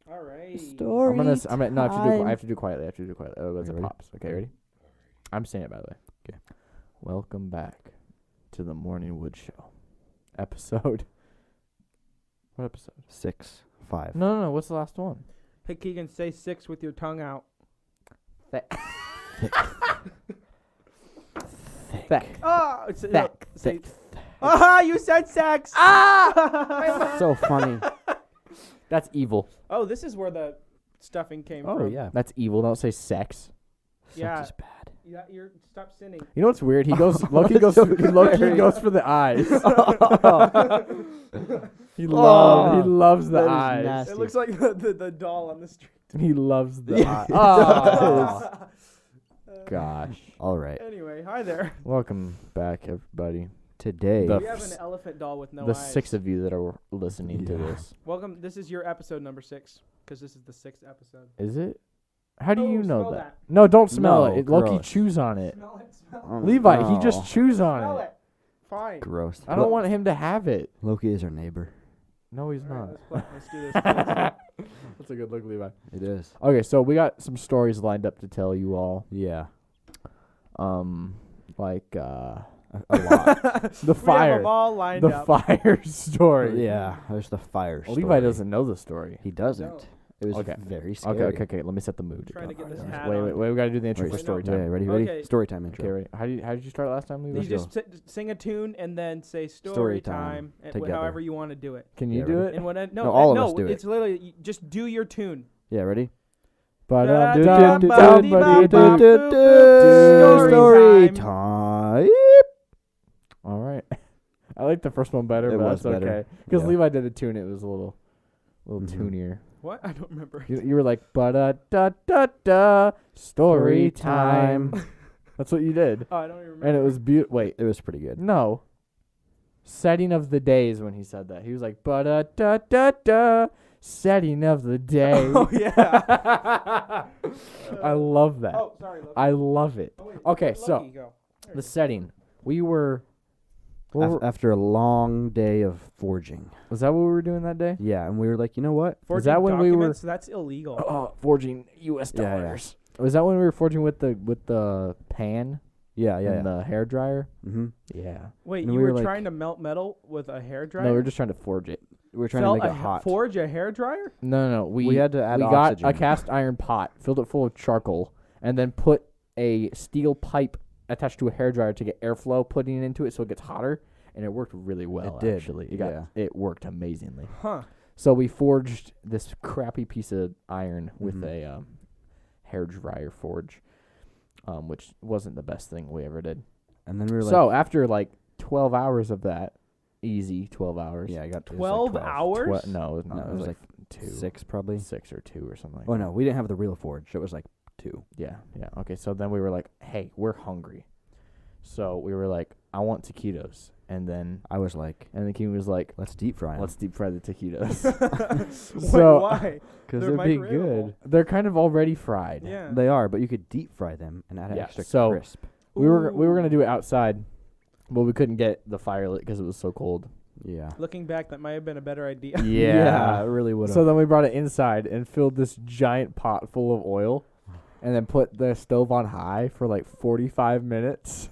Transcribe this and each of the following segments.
All right. Story I have to do quietly. Oh, that's Okay, a ready? pops. Okay, ready? I'm saying it, by the way. Okay. Welcome back to the Morning Wood Show. Episode. What episode? 6, 5. No. What's the last one? Hey, Keegan, say 6 with your tongue out. Thick. Oh, Thick. Ah, you said sex. Ah! So funny. That's evil. Oh, this is where the stuffing came from. Oh, yeah. That's evil. Don't say sex. Yeah. Sex is bad. Yeah, stop sinning. You know what's weird? He goes. Loki That's goes. so Loki scary. goes for the eyes. He Oh, loves the that is eyes. nasty. It looks like the doll on the street. He loves the Yeah, eyes. it Oh, gosh. All right. Anyway, hi there. Welcome back, everybody. Today. The We have an elephant doll with no the eyes. 6 of you that are listening to Yeah. this. Welcome. This is your episode number 6, because this is the 6th episode. Is it? How do Oh, you know smell that? that. No, don't smell No, it. Loki gross. chews on it. Smell it. Smell Oh, Levi, he no. just chews on Smell it. it. Fine. Gross. I don't want him to have it. Loki is our neighbor. No, he's All right, not. let's do this. That's a good look, Levi. It is. Okay, so we got some stories lined up to tell you all. Yeah. Like A lot. the We have fire, them all lined the up. fire story. Yeah. There's the fire story. Levi doesn't know the story. He doesn't. No. It was Okay. very scary. Okay. Let me set the mood. Trying to get this Wait, hat wait, on. we gotta do the intro Wait, for wait, story no. time. Yeah, ready? Okay. Story time intro. Okay, ready. How did you start last time, Levi? You just sing a tune and then say story Story time, time and together. however you want to do it. Can you Yeah, do ready? it? And when No, all of us do it. It's literally just do your tune. Yeah, ready? Story Story time. time. All right. I like the first one better, It but was that's better. okay. Because Yeah. Levi did the tune, it was a little Mhm. tunier. What? I don't remember. You were like, ba-da-da-da-da, story time. That's what you did. Oh, I don't even remember. And it was beautiful. Wait, It was pretty good. no. Setting of the days when he said that. He was like, ba-da-da-da-da, setting of the day. Oh yeah. I love that. Oh, sorry. Loki. I love it. Oh, wait, Okay, let so Loki go. There the you go. setting. We were... After a long day of forging. Was that what we were doing that day? Yeah, and we were like, you know what? Forging that when we were- documents, that's illegal. Oh, forging U.S. Yeah, yeah. dollars. Was that when we were forging with the pan Yeah, and the hair dryer? Mm-hmm. Yeah. Wait, and you we were were like- trying to melt metal with a hairdryer? No, we were just trying to forge it. We were trying to make it hot. Forge a hairdryer? No. We had to add we got a oxygen. cast iron pot, filled it full of charcoal, and then put a steel pipe attached to a hair dryer to get airflow putting into it so it gets hotter, and it worked really well. It did, Actually, yeah. it worked amazingly. Huh. So we forged this crappy piece of iron with Mhm. a hair dryer forge, which wasn't the best thing we ever did. And then we were like, So after like 12 hours of that, easy 12 hours. yeah, I got 12 hours? No, it was not. No, it was like 2. 6 probably. 6 or 2 or something like Oh that. no, we didn't have the real forge. It was like 2. Yeah. Okay, so then we were like, hey, we're hungry. So we were like, I want taquitos. And then the king was like, Let's deep fry them. let's deep fry the taquitos. Wait, So- why? Because They're they'd be microwavable. good. They're kind of already fried. Yeah. They are, but you could deep fry them and add an Yeah, extra so- crisp. We were going to Ooh. do it outside, but we couldn't get the fire lit because it was so cold. Yeah. Looking back, that might have been a better idea. Yeah, it really would have. So then we brought it inside and filled this giant pot full of oil and then put the stove on high for like 45 minutes.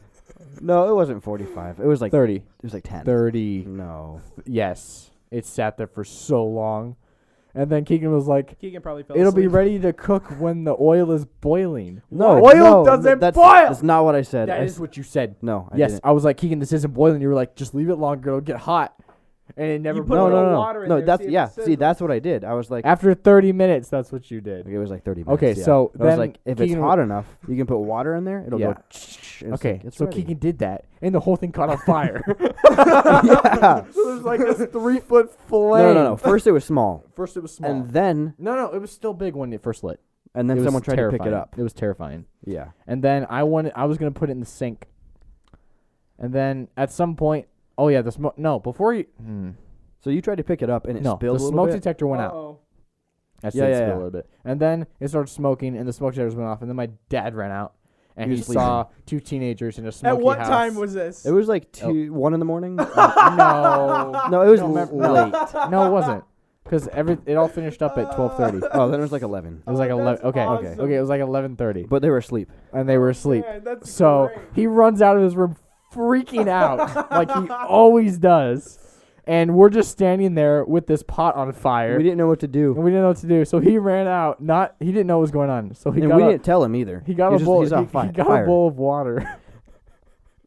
no, it wasn't 45. It was like 30. It was like 10. 30. No. Yes. It sat there for so long. And then Keegan was like, Keegan probably fell it'll be asleep. ready to cook when the oil is boiling. No, Oil no, doesn't that's, boil! That's not what I said. That I is what you said. No, I Yes, didn't. I was like, Keegan, this isn't boiling. You were like, just leave it longer. It'll get hot. And it never You put No, a no, little no. water in No, there, that's see if yeah. it See, sizzles. that's what I did. I was like, After 30 minutes, that's what you did. it was like 30 minutes. Okay, yeah. so I was then like, if Keegan it's hot enough, you can put water in there. It'll Yeah. go. And it's Okay, like, it's so ready. Keegan did that, and the whole thing caught on fire. Yeah. So there's like this 3-foot flame. No. First it was small, First it was small. and then No, it was still big when it first lit. and then It was someone tried to pick it terrifying. up. It was terrifying. Yeah. And then I was gonna put it in the sink. And then at some point, oh yeah, the smoke. No, before you. So you tried to pick it up and it No, spilled the a little smoke bit. detector went out. Uh-oh. I Yeah, said yeah, spill yeah. a little bit, and then it started smoking, and the smoke detectors went off, and then my dad ran out, and He he was sleeping. saw 2 teenagers in a smoky At what house. time was this? It was like Oh. 1 in the morning. No, No, it was No, late. no, it wasn't. Because it all finished up at 12:30. Oh, then it was like 11. It was like 11. Okay, awesome. okay. It was like 11:30, But they were asleep. and they were asleep. Man, that's So great. he runs out of his room freaking out like he always does. And we're just standing there with this pot on fire. We didn't know what to do. And we didn't know what to do. So he ran out. He didn't know what was going on. So he And got we a, didn't tell him either. he got He a was bowl. he's on He fire. got a bowl of water.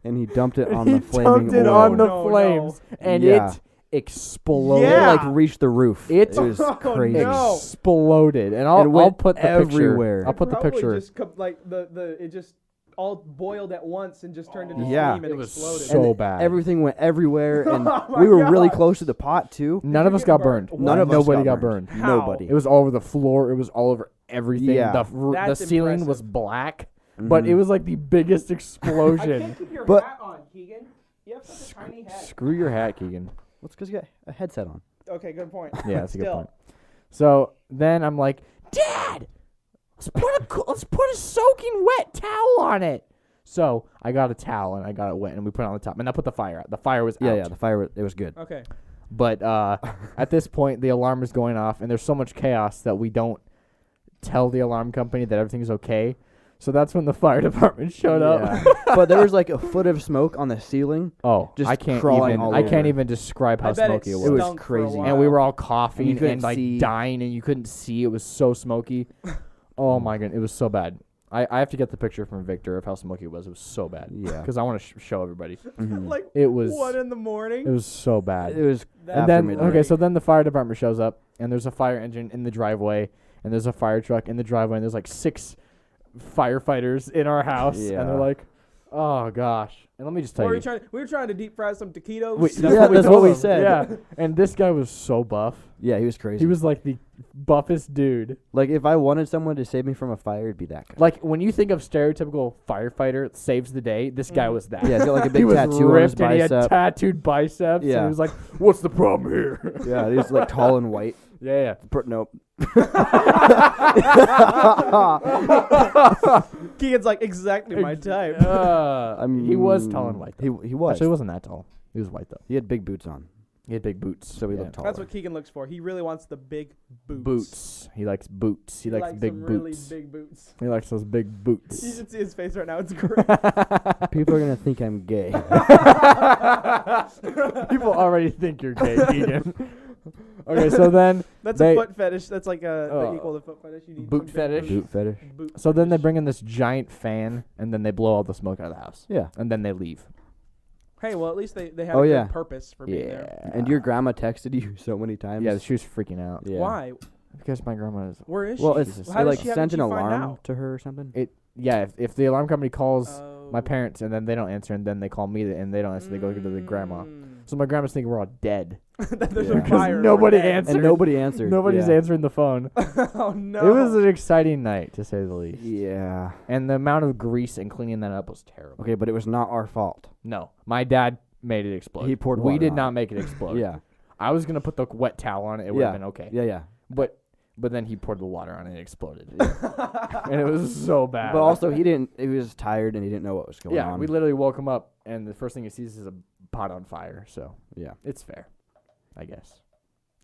And he dumped it on He the flaming dumped it oil. on the No, flames, and Yeah. it exploded. Yeah. It like reached the roof. It was Oh, crazy. no. Exploded, and It I'll went put the everywhere. picture. I'll put the Probably picture. Just it just all boiled at once and just turned into Yeah. steam and It was exploded. so And bad. Everything went everywhere, and Oh my we were really gosh. close to the pot too. None of us get got burned? burned. None of us Nobody got burned. burned. How? Nobody. It was all over the floor. It was all over everything. Yeah. The That's ceiling was impressive. black, but Mhm. it was like the biggest I explosion. can't keep your But- hat on, Keegan. You have such a tiny head. Screw your hat, Keegan. Well, it's because you got a headset on. Okay, good point. Yeah, that's a good Still. point. So then I'm like, Dad, let's put a soaking wet towel on it. So I got a towel and I got it wet and we put it on the top and I put the fire out. The fire was Yeah, out. yeah. The fire. It was good. Okay. But at this point, the alarm is going off and there's so much chaos that we don't tell the alarm company that everything's okay. So that's when the fire department showed up. Yeah. But there was like a foot of smoke on the ceiling. Oh, Just I can't crawling even. all I can't over. even describe how I bet smoky it It was stunk for a crazy. while. And we were all coughing couldn't and like see. dying, and you couldn't see. It was so smoky. Oh my god, it was so bad. I have to get the picture from Victor of how smoky it was. It was so bad. Yeah. Because I want to show everybody. Mhm. Like It was. 1 in the morning. It was so bad. It was That- And after then midnight. okay, so then the fire department shows up, and there's a fire engine in the driveway, and there's a fire truck in the driveway, and there's like 6 firefighters in our house, and Yeah. they're like, "Oh gosh!" And let me just tell we you, were trying to deep fry some taquitos. That's told what we them. said. Yeah, and this guy was so buff. Yeah, he was crazy. He was like the buffest dude. like, if I wanted someone to save me from a fire, it'd be that guy. Like when you think of stereotypical firefighter that saves the day, this guy was that. Yeah, he's got like a he big was tattoo on his ripped and he had bicep. tattooed biceps. And Yeah. he was like, "What's the problem here?" Yeah, he's like tall and white. yeah. Nope. Keegan's like exactly my type. He was tall and white. Though. He was. Actually, he wasn't that tall. He was white though. He had big boots on, He had big boots, so he yeah. looked tall. That's what Keegan looks for. He really wants the big boots. Boots. He likes boots. He likes big some boots. really big boots. He likes those big You boots. should see his face right now. It's great. People are gonna think I'm gay. People already think you're gay, Keegan. Okay, so then That's They- a foot fetish. That's like a equal to foot fetish. You need Boot some big fetish? Boot fetish. Boot so then they fetish. bring in this giant fan and then they blow all the smoke out of the house. Yeah. And then they leave. Hey, well, at least they have Oh, a good yeah. purpose for being there. Yeah. And your grandma texted you so many times. Yeah, she was freaking out. Yeah. Why? Because my grandma is. Where is Well, she? it's Jesus. How they does like she- how sent did an she find alarm out? to her or something. Yeah, if the alarm company calls my Oh. parents and then they don't answer and then they call me and they don't answer, they go to the grandma. Mm. So my grandma's thinking we're all dead. That there's Yeah. a fire. Nobody We're dead. answered. and nobody answered. Nobody's yeah. answering the phone. Oh no! It was an exciting night, to say the least. Yeah. And the amount of grease and cleaning that up was terrible. Okay, but it was not our fault. No, my dad made it explode. He poured We water did on not it. make it explode. Yeah. I was gonna put the wet towel on it. It would have Yeah. been okay. Yeah, yeah. But then he poured the water on it and it exploded. And it was so bad. But also, he was tired and he didn't know what was going on. yeah, we literally woke him up and the first thing he sees is a pot on fire. So Yeah. it's fair, I guess.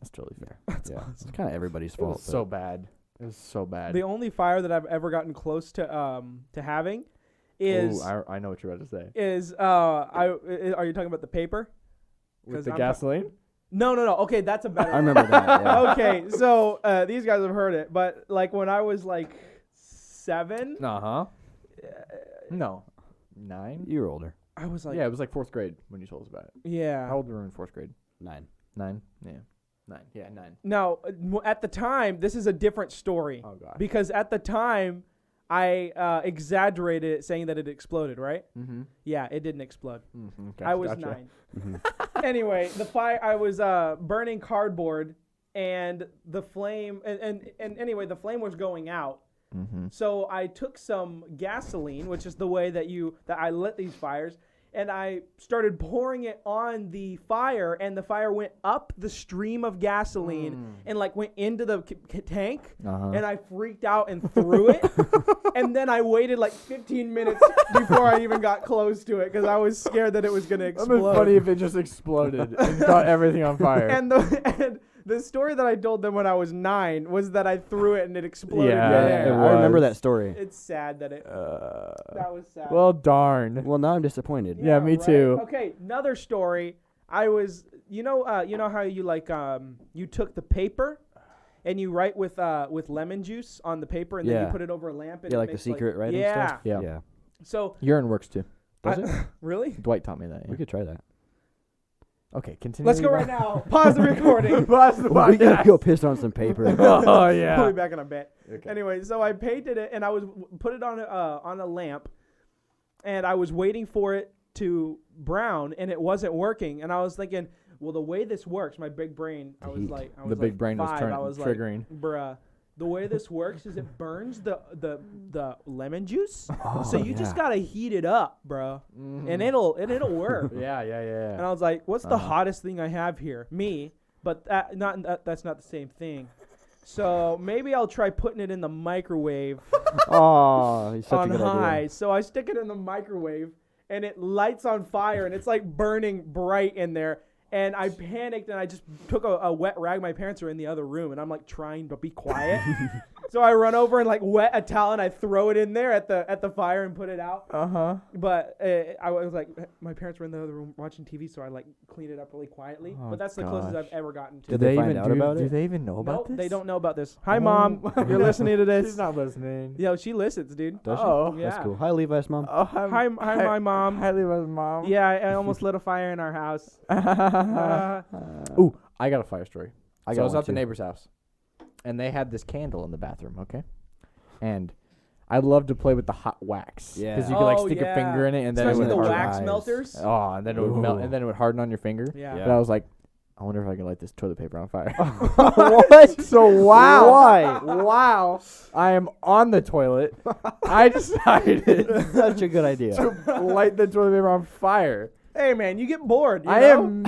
That's totally fair. Yeah. It's kind of everybody's It fault. was so bad. It was so bad. The only fire that I've ever gotten close to having is I know what you're about to say. are you talking about the paper? With 'Cause the I'm gasoline? No. Okay, that's a better. I remember that. Yeah. Okay, so these guys have heard it, but like when I was like 7, Uh-huh. No. 9? You were older. I was like, Yeah, it was like 4th grade when you told us about it. yeah. How old were you in 4th grade? 9. 9? Yeah. 9. Yeah, 9. Now, at the time, this is a different story Oh, gosh. because at the time, I exaggerated it, saying that it exploded. Right? Mm-hmm. Yeah, it didn't explode. Mm-hmm. I was 9. Anyway, the fire. I was burning cardboard, and the flame. And anyway, the flame was going out. Mm-hmm. So I took some gasoline, which is the way that I lit these fires, and I started pouring it on the fire, and the fire went up the stream of gasoline and like went into the tank, Uh-huh. and I freaked out and threw it, and then I waited like 15 minutes before I even got close to it because I was scared that it was gonna It would have been explode. funny if it just exploded and got everything on fire. And The story that I told them when I was 9 was that I threw it and it exploded. Yeah, in it air. I remember was. that story. It's sad that it. That was sad. Well, darn. Well, now I'm disappointed. Yeah, me too. Okay, another story. I was, you know how you you took the paper, and you write with lemon juice on the paper, and then Yeah. you put it over a lamp. And Yeah, it like the makes, secret writing yeah. stuff. Yeah. Yeah. So Urine works too. Does it? really? Dwight taught me that. Yeah. We could try that. Okay, continue. Let's go right now. Pause the recording. Pause the We gotta go piss on some paper. Oh We'll yeah. be back in a bit. Okay. Anyway, so I painted it, and I was put it on a lamp, and I was waiting for it to brown, and it wasn't working. And I was thinking, well, the way this works, my big brain, I was Heat. like, The big brain was 5, I was triggering. like, bruh, the way this works is it burns the lemon juice, Oh, so you just yeah. gotta heat it up, bruh, and it'll work. Yeah. And I was like, what's the hottest thing I have here? Me, but that's not the same thing. So maybe I'll try putting it in the microwave Oh, he's such on a good high. idea. So I stick it in the microwave, and it lights on fire, and it's like burning bright in there. And I panicked, and I just took a wet rag. My parents are in the other room, and I'm like trying to be quiet. So I run over and like wet a towel, and I throw it in there at the fire and put it out. But I was like, my parents were in the other room watching TV, so I like cleaned it up really quietly. Oh, but that's the closest gosh. I've ever gotten to. Did they find out about Do it? they even know about Nope, this? they don't know about this. Hi, Mom. Oh. You're listening to this. She's not listening. Yo, she listens, dude. Does she? Oh. Yeah. That's cool. Hi, Levi's mom. Oh, Hi, my mom. Hi, Levi's mom. Yeah, I almost lit a fire in our house. Ooh, I got a fire story. I So got I was one at the too. neighbor's house, and they had this candle in the bathroom, okay? And I love to play with the hot wax. Yeah. Because you could like Oh, stick yeah. a finger in it, and then Especially it the would harden. wax Eyes. melters. Oh, and then it would melt, Ooh. and then it would harden on your finger. Yeah. But I was like, I wonder if I can light this toilet paper on fire. What? So wow. Why? Wow. I am on the toilet. I decided Such a good idea. to light the toilet paper on fire. Hey, man, you get bored. You I know? am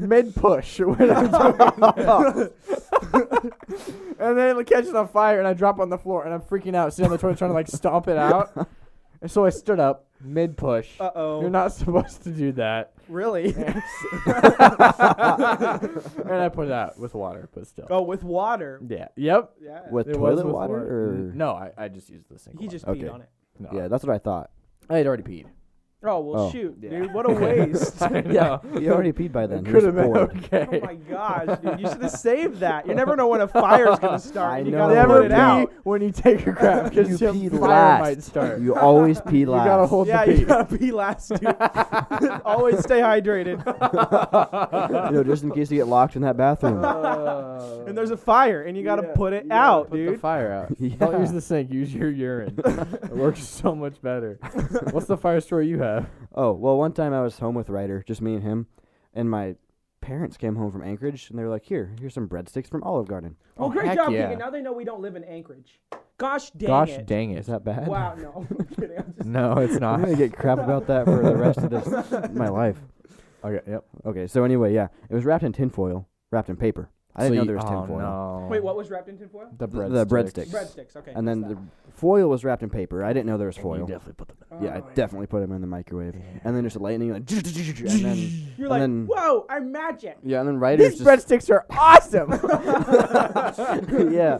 mid push when I'm doing that. And then it catches on fire, and I drop on the floor, and I'm freaking out, sitting on the toilet trying to like stomp it out. And so I stood up mid push. Uh-oh. You're not supposed to do that. Really? And I put it out with water, but still. Oh, with water. Yeah. Yep. Yeah. With It was toilet with water? Or? No, I just used the sink. He just Okay. peed on it. No. Yeah, that's what I thought. I had already peed. Oh, well, Oh. shoot, Yeah. dude. What a waste. I know. You already peed by then. Could You're have been bored. okay. Oh, my gosh, dude. You should have saved that. You never know when a fire's going to start. I and you know. got to Never put pee it out. when you take a crap You because pee fire last. might start. You always pee You last. gotta hold Yeah, the you pee. got to pee last, dude. Always stay hydrated. Just in case you get locked in that bathroom. And there's a fire, and you got to put it out, Put the dude. fire out. Yeah. Don't use the sink. Use your urine. It works so much better. What's the fire story you have? Oh, well, one time I was home with Ryder, just me and him, and my parents came home from Anchorage, and they were like, here's some breadsticks from Olive Garden. Well, Oh, great heck job, yeah. Keegan. Now they know we don't live in Anchorage. Gosh dang Gosh it. dang it. Is that bad? Wow, no. I'm kidding. I'm just No, it's I'm not. going to get crap about that for the rest of my life. Okay, yep. Okay, so anyway, yeah, it was wrapped in tinfoil, wrapped in paper. I didn't know there was tinfoil. No. Wait, what was wrapped in tinfoil? The The breadsticks. Breadsticks, okay. And then what's the foil was wrapped in paper. I didn't know there was You foil. definitely put them in. that? Yeah, I Oh, definitely put them in the microwave. And then just lightning, like, and then You're and like, then- whoa, I'm magic. yeah, and then Ryder's These breadsticks are awesome. yeah,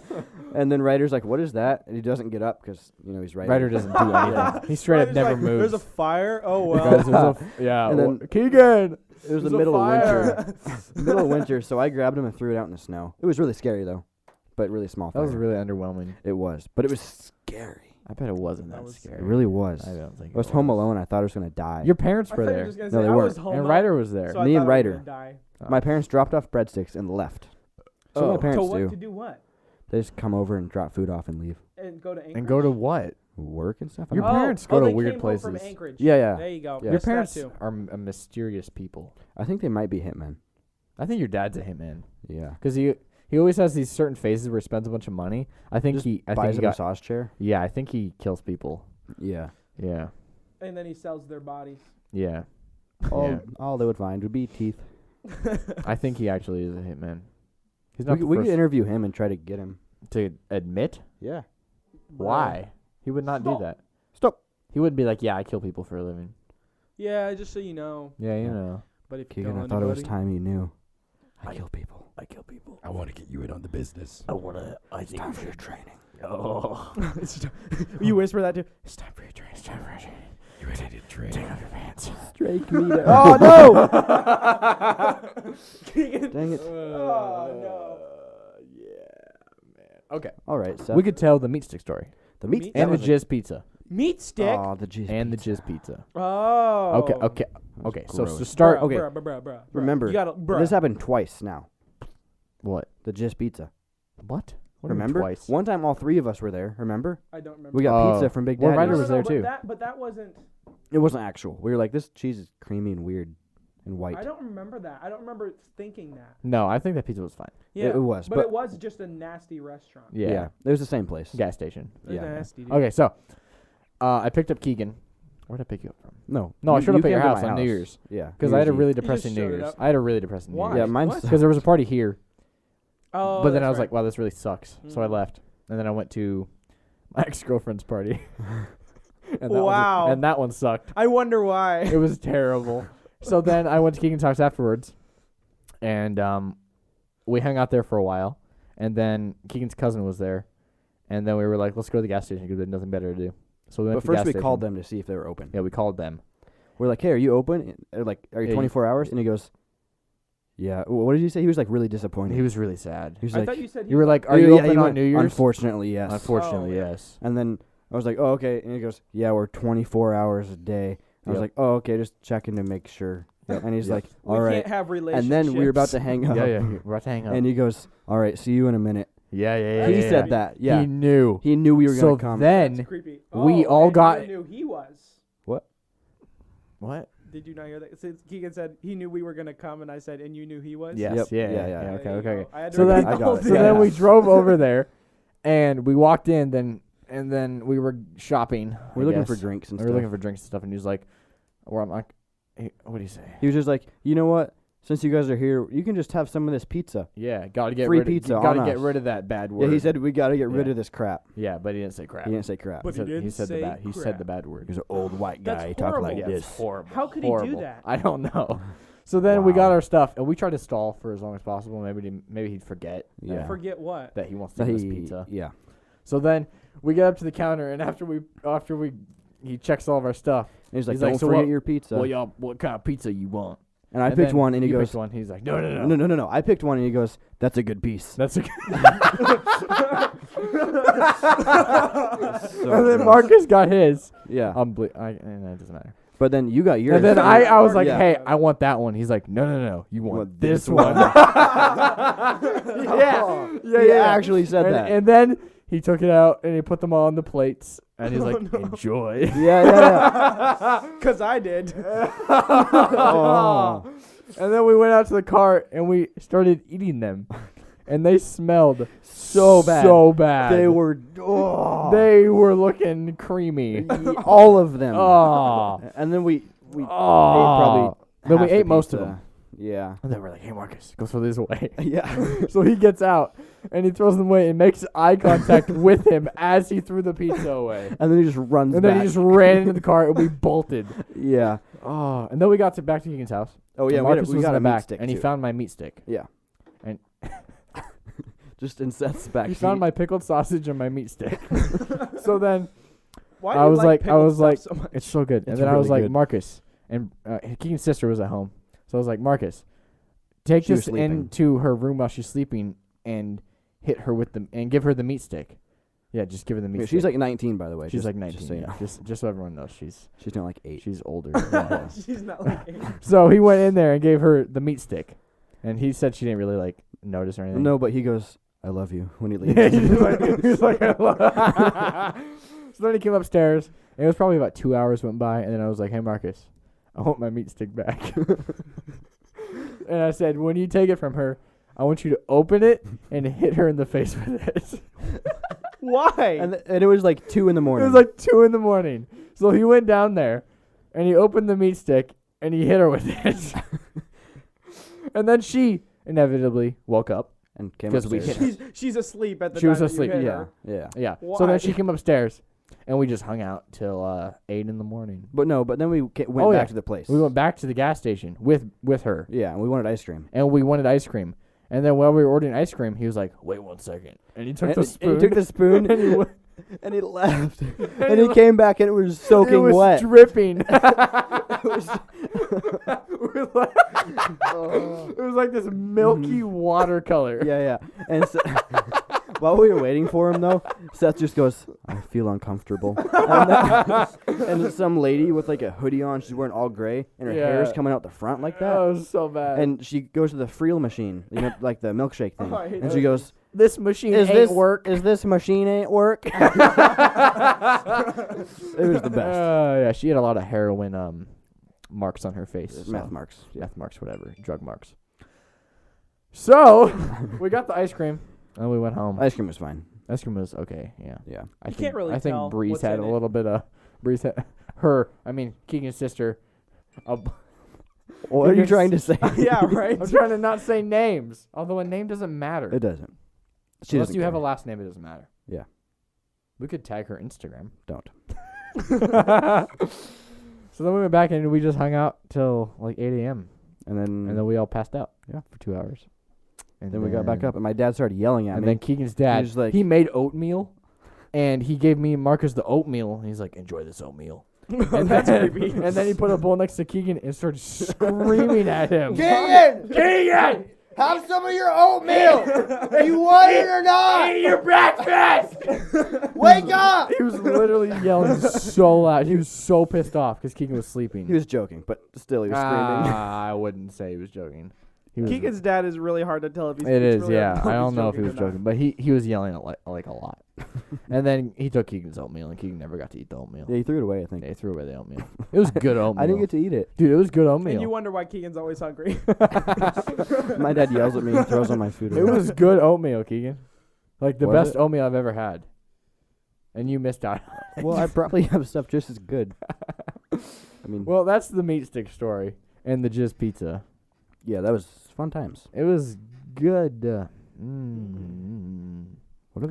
and then Ryder's like, "What is that?" And he doesn't get up because he's Ryder. Ryder doesn't do anything. He straight up Ryder's never like, moves. There's a fire. Oh, Guys, well. there's yeah. And then- Keegan. It was the there's a middle of fire. winter. Middle of winter, so I grabbed him and threw it out in the snow. It was really scary though, but really small. That was fire. really underwhelming. It was, but it was scary. I bet it wasn't that, That was scary. It really was. I don't think I was home alone. I thought I was gonna die. Your parents I were thought you were there, just gonna No, say, they I was weren't. home and alone, Ryder was there. so I Me thought and I was Ryder. gonna die. My parents dropped off breadsticks and left. So Oh. my parents To what? do. To do what? They just come over and drop food off and leave. And go to Anchorage? And go to what? Work and stuff. I Your don't know. parents go to they weird came home from places. Anchorage. Yeah, yeah. There you go. Yeah. Your Missed that parents too. are a mysterious people. I think they might be hitmen. I think your dad's a hitman Yeah. because he always has these certain phases where he spends a bunch of money. I think Just he buys a got massage chair. yeah. I think he kills people. Yeah. Yeah, And then he sells their bodies. yeah. All they would find would be teeth. I think he actually is a hitman. He's We, not the we could first interview him and try to get him. to admit Yeah. why he would not do Stop. that. Stop. He wouldn't be like, yeah, I kill people for a living. Yeah, just so you know. Yeah, you Yeah. know. But if you Keegan, tell I thought it was anybody- time you knew. I kill people. I kill people. I want to get you in on the business. It's time for your training. Oh. You whisper that too. It's time for your training. It's time for your training. You ready to train? Take off your pants. Drake me down. Oh, no! Dang it. Oh, no. Yeah, man. Okay. All right, Seth. We could tell the meat stick story. the meat Meat And the that was jizz pizza. Meat stick. Oh, the jizz. And the pizza. jizz pizza. Oh. Okay. So gross. to start. Okay. Bruh. Remember, You gotta, bruh. this happened twice now. What? The jizz pizza. What? What do you mean Remember? twice? One time, all three of us were there. Remember? I don't remember. We got Oh. pizza from Big Well, Daddy. Ryder was there too. But that wasn't. It wasn't actual. We were like, this cheese is creamy and weird and white. I don't remember that. I don't remember thinking that. No, I think that pizza was fine. Yeah, It was, but but- it was just a nasty restaurant. Yeah. It was the same place. Gas station. It was Yeah. nasty. Dude. Okay, so I picked up Keegan. Where'd I pick you up from? No. No, I showed up at came your to house my on New Year's. Yeah. Because New I had a Year's really Eve. depressing New showed Year's. up. I had a really depressing New Why? Year's. Yeah, mine's What? Because there was a party here, Oh, but then I that's was like, right. wow, this really sucks. So I Mhm. left. And then I went to my ex-girlfriend's party. And Wow. and that one sucked. I wonder why. It was terrible. So then I went to Keegan's house afterwards, and we hung out there for a while. And then Keegan's cousin was there, and then we were like, let's go to the gas station because we had nothing better to do. So we went But to the gas first we station. called them to see if they were open. Yeah, we called them. We're like, hey, are you open? And they're like, are you Yeah, 24 hours? And he goes, yeah. What did you say? He was like really disappointed. He was really sad. He was I like, thought you said You were like, are "Yeah, you yeah," open he on went, New Year's? Unfortunately, yes. Unfortunately, Oh, yeah. yes. And then I was like, oh, okay. And he goes, yeah, we're 24 hours a day. I was Yep. like, oh, okay, just checking to make sure. And he's Yep. like, we all right. can't have relationships. And then we were about to hang up. Yeah, we're about to hang up. And he goes, all right, see you in a minute. yeah. He yeah. said that. Yeah. He knew. He knew we were So going to come. That's then, creepy. we Oh, all and got- you knew he was. what? Did you not hear that? Since Keegan said he knew we were gonna come, and I said, and you knew he was. Yes. Yep. Yeah. Yeah. Okay. There you Okay. go. I had to So then, repeat I the got whole it. so thing. then we drove over there, and we walked in. And then we were shopping. We're I looking guess. for drinks and We stuff. were looking for drinks and stuff, and he was like, "Or I'm like, hey, what do you say? He was just like, you know what? Since you guys are here, you can just have some of this pizza. Yeah, gotta get Free rid pizza of, gotta on get us. rid of that bad word." Yeah, he said we got to get rid Yeah. of this crap. Yeah, but he didn't say crap. He didn't say crap. But he said, didn't said say the bad. He said crap. the bad word. He's an old white guy. That's He talked like horrible. Yeah, this. it's horrible. How could he do Horrible. that? I don't know. So then we got Wow. our stuff, and we tried to stall for as long as possible. Maybe he'd forget. Yeah. Forget what? That he wants to So give us he- pizza. Yeah. So then we get up to the counter, and after he checks all of our stuff. And he's like, He's like, don't "So forget what- your pizza. Well, y'all, what kind of pizza you want? and I picked then one, and he you goes, picked one. He's like, no. no. I picked one, and he goes, that's a good piece. That's a So And then gross. Marcus got his. Yeah. And it doesn't matter. But then you got yours. And then I was like, Yeah. hey, I want that one. He's like, no. You want Want this this one. one. yeah. He actually said and, that. And then he took it out and he put them all on the plates. And he's like, no. enjoy. yeah. Because I did. Oh. And then we went out to the cart and we started eating them. And they smelled so bad. They were. Oh. They were looking creamy. all of them. Oh. And then we ate Oh. probably. Then we half the ate most of pizza. them. Yeah. And then we're like, hey, Marcus, go throw these away. Yeah. So he gets out and he throws them away and makes eye contact with him as he threw the pizza away. And then he just runs And back. then he just ran into the car and we bolted. Yeah. Oh, and then we got back to Keegan's house. Oh yeah. And We Marcus we was got in a the meat back stick and he too. found my meat stick. Yeah. And Just in Seth's back. He seat. found my pickled sausage and my meat stick. So then Why I do you was like- I pickled was stuff like- so much? it's so good. And It's then I was really like, good. Marcus, and Keegan's sister was at home. So I was like, Marcus, take She was this sleeping. into her room while she's sleeping and hit her with and give her the meat stick. Yeah, just give her the meat Okay, stick. she's like 19, by the way. She's just, like 19. Just so you yeah. know. Just so everyone knows, she's She's not like 8. older. Yeah. She's not like So he went in there and gave her the meat stick, and he said she didn't really like notice or anything. No, but he goes, "I love you" when he leaves. Yeah, he's like, I love So then he came upstairs, and it was probably about 2 hours went by, and then I was like, hey, Marcus, I want my meat stick back. And I said, when you take it from her, I want you to open it and hit her in the face with it. Why? and it was like 2 in the It morning. was like 2 a.m. So he went down there, and he opened the meat stick, and he hit her with it. And then she inevitably woke up. and came 'cause we upstairs. hit her. she's asleep at the She time was that you asleep, hit Yeah, her. yeah. Yeah. So Why? then she came upstairs, and we just hung out till 8 a.m. But then we went Oh, back yeah. to the place. We went back to the gas station with her, Yeah, and we wanted ice cream. and we wanted ice cream. And then while we were ordering ice cream, he was like, "Wait 1 second," and he took the And spoon. he took the spoon and he and he left. And he he came back and it was soaking it was wet. dripping. It was- It was like this milky watercolor. yeah, yeah. And so, while we were waiting for him, though, Seth just goes, "I feel uncomfortable." And some lady with like a hoodie on, she's wearing all gray, and her hair's Yeah. coming out the front like That that. was so bad. And she goes to the Freel machine, like the milkshake thing, Oh, I hate and those. she goes, this machine "Is ain't this work. Is this machine ain't work?" It was the best. Yeah, she had a lot of heroin marks on her face. Meth marks. Meth marks, whatever. Drug marks. So, we got the ice cream, and we went home. Ice cream was fine. Ice cream was okay, yeah. Yeah. I You can't really I think tell Breeze what's had in a it. little bit of... Keegan's sister. What are you trying to say? Yeah, right. I'm trying to not say names, although a name doesn't matter. It doesn't. She Unless doesn't you have a care. last name, it doesn't matter. Yeah. We could tag her Instagram. Don't. So then we went back and we just hung out till like 8 a.m. And then And then we all passed out. Yeah. For 2 hours. And we got back up, and my dad started yelling at And me. then Keegan's dad, He's like- he made oatmeal, and he gave me and Marcus the oatmeal. And he's like, "Enjoy this oatmeal." And That's then, creepy. and then he put a bowl next to Keegan and started screaming at him. Keegan! Keegan! Have some of your oatmeal! You want it or not? Eat your breakfast! Wake up! He was literally yelling so loud. He was so pissed off because Keegan was sleeping. He was joking, but still he was screaming. I wouldn't say he was joking. He was, Keegan's dad is really hard to tell if he's. it it's is, really yeah. hard to I tell if don't he's know if he was or not. joking, but he was yelling like a lot. And then he took Keegan's oatmeal, and Keegan never got to eat the oatmeal. Yeah, he threw it away, I think. They threw away the oatmeal. It was good oatmeal. I didn't get to eat it. Dude, it was good oatmeal. And you wonder why Keegan's always hungry. My dad yells at me and throws all my food away. It was good oatmeal, Keegan. Like the Was best it? oatmeal I've ever had. And you missed out. Well, I probably have stuff just as good. I mean, Well, that's the meat stick story and the jizz pizza. yeah, that was fun times. It was good. What are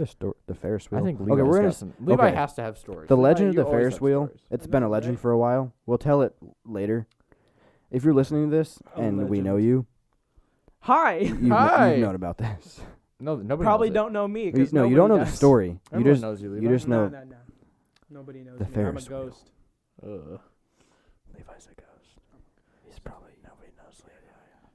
the Ferris wheel? I think okay, Levi's we're gonna got some. Levi okay. has to have stories. the Levi, legend of you the always Ferris have wheel. stories. It's been a No, legend right? for a while. We'll tell it later. If you're listening to this A and we know legend. you, Hi. Hi. you've known about this. No, nobody Probably knows it. don't know me. You, 'Cause no, you don't know nobody the does. story. You Everyone just knows you, Levi. you just know. No. Nobody knows The me. I'm a Ferris wheel. ghost. Levi's a ghost. He's probably nobody knows Levi.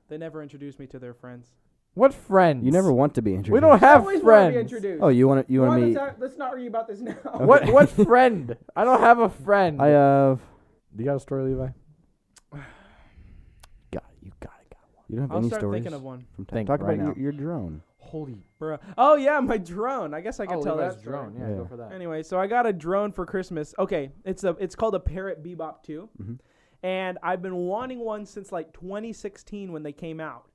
They never introduced me to their friends. What friends? You never want to be introduced. We don't have Always wanna be friends. introduced. Oh, you want to? You want Why to meet? let's not argue about this now. What friend? I don't have a friend. I have. Do you got a story, Levi? You got one. You don't have I'll any start stories thinking of one. from Think Talk right about now. your drone. Holy Bruh. Oh yeah, my drone. I guess I can tell Levi's that drone. story. Yeah, Yeah. go for that. Anyway, so I got a drone for Christmas. Okay, it's called a Parrot Bebop 2. Mhm. And I've been wanting one since like 2016 when they came out.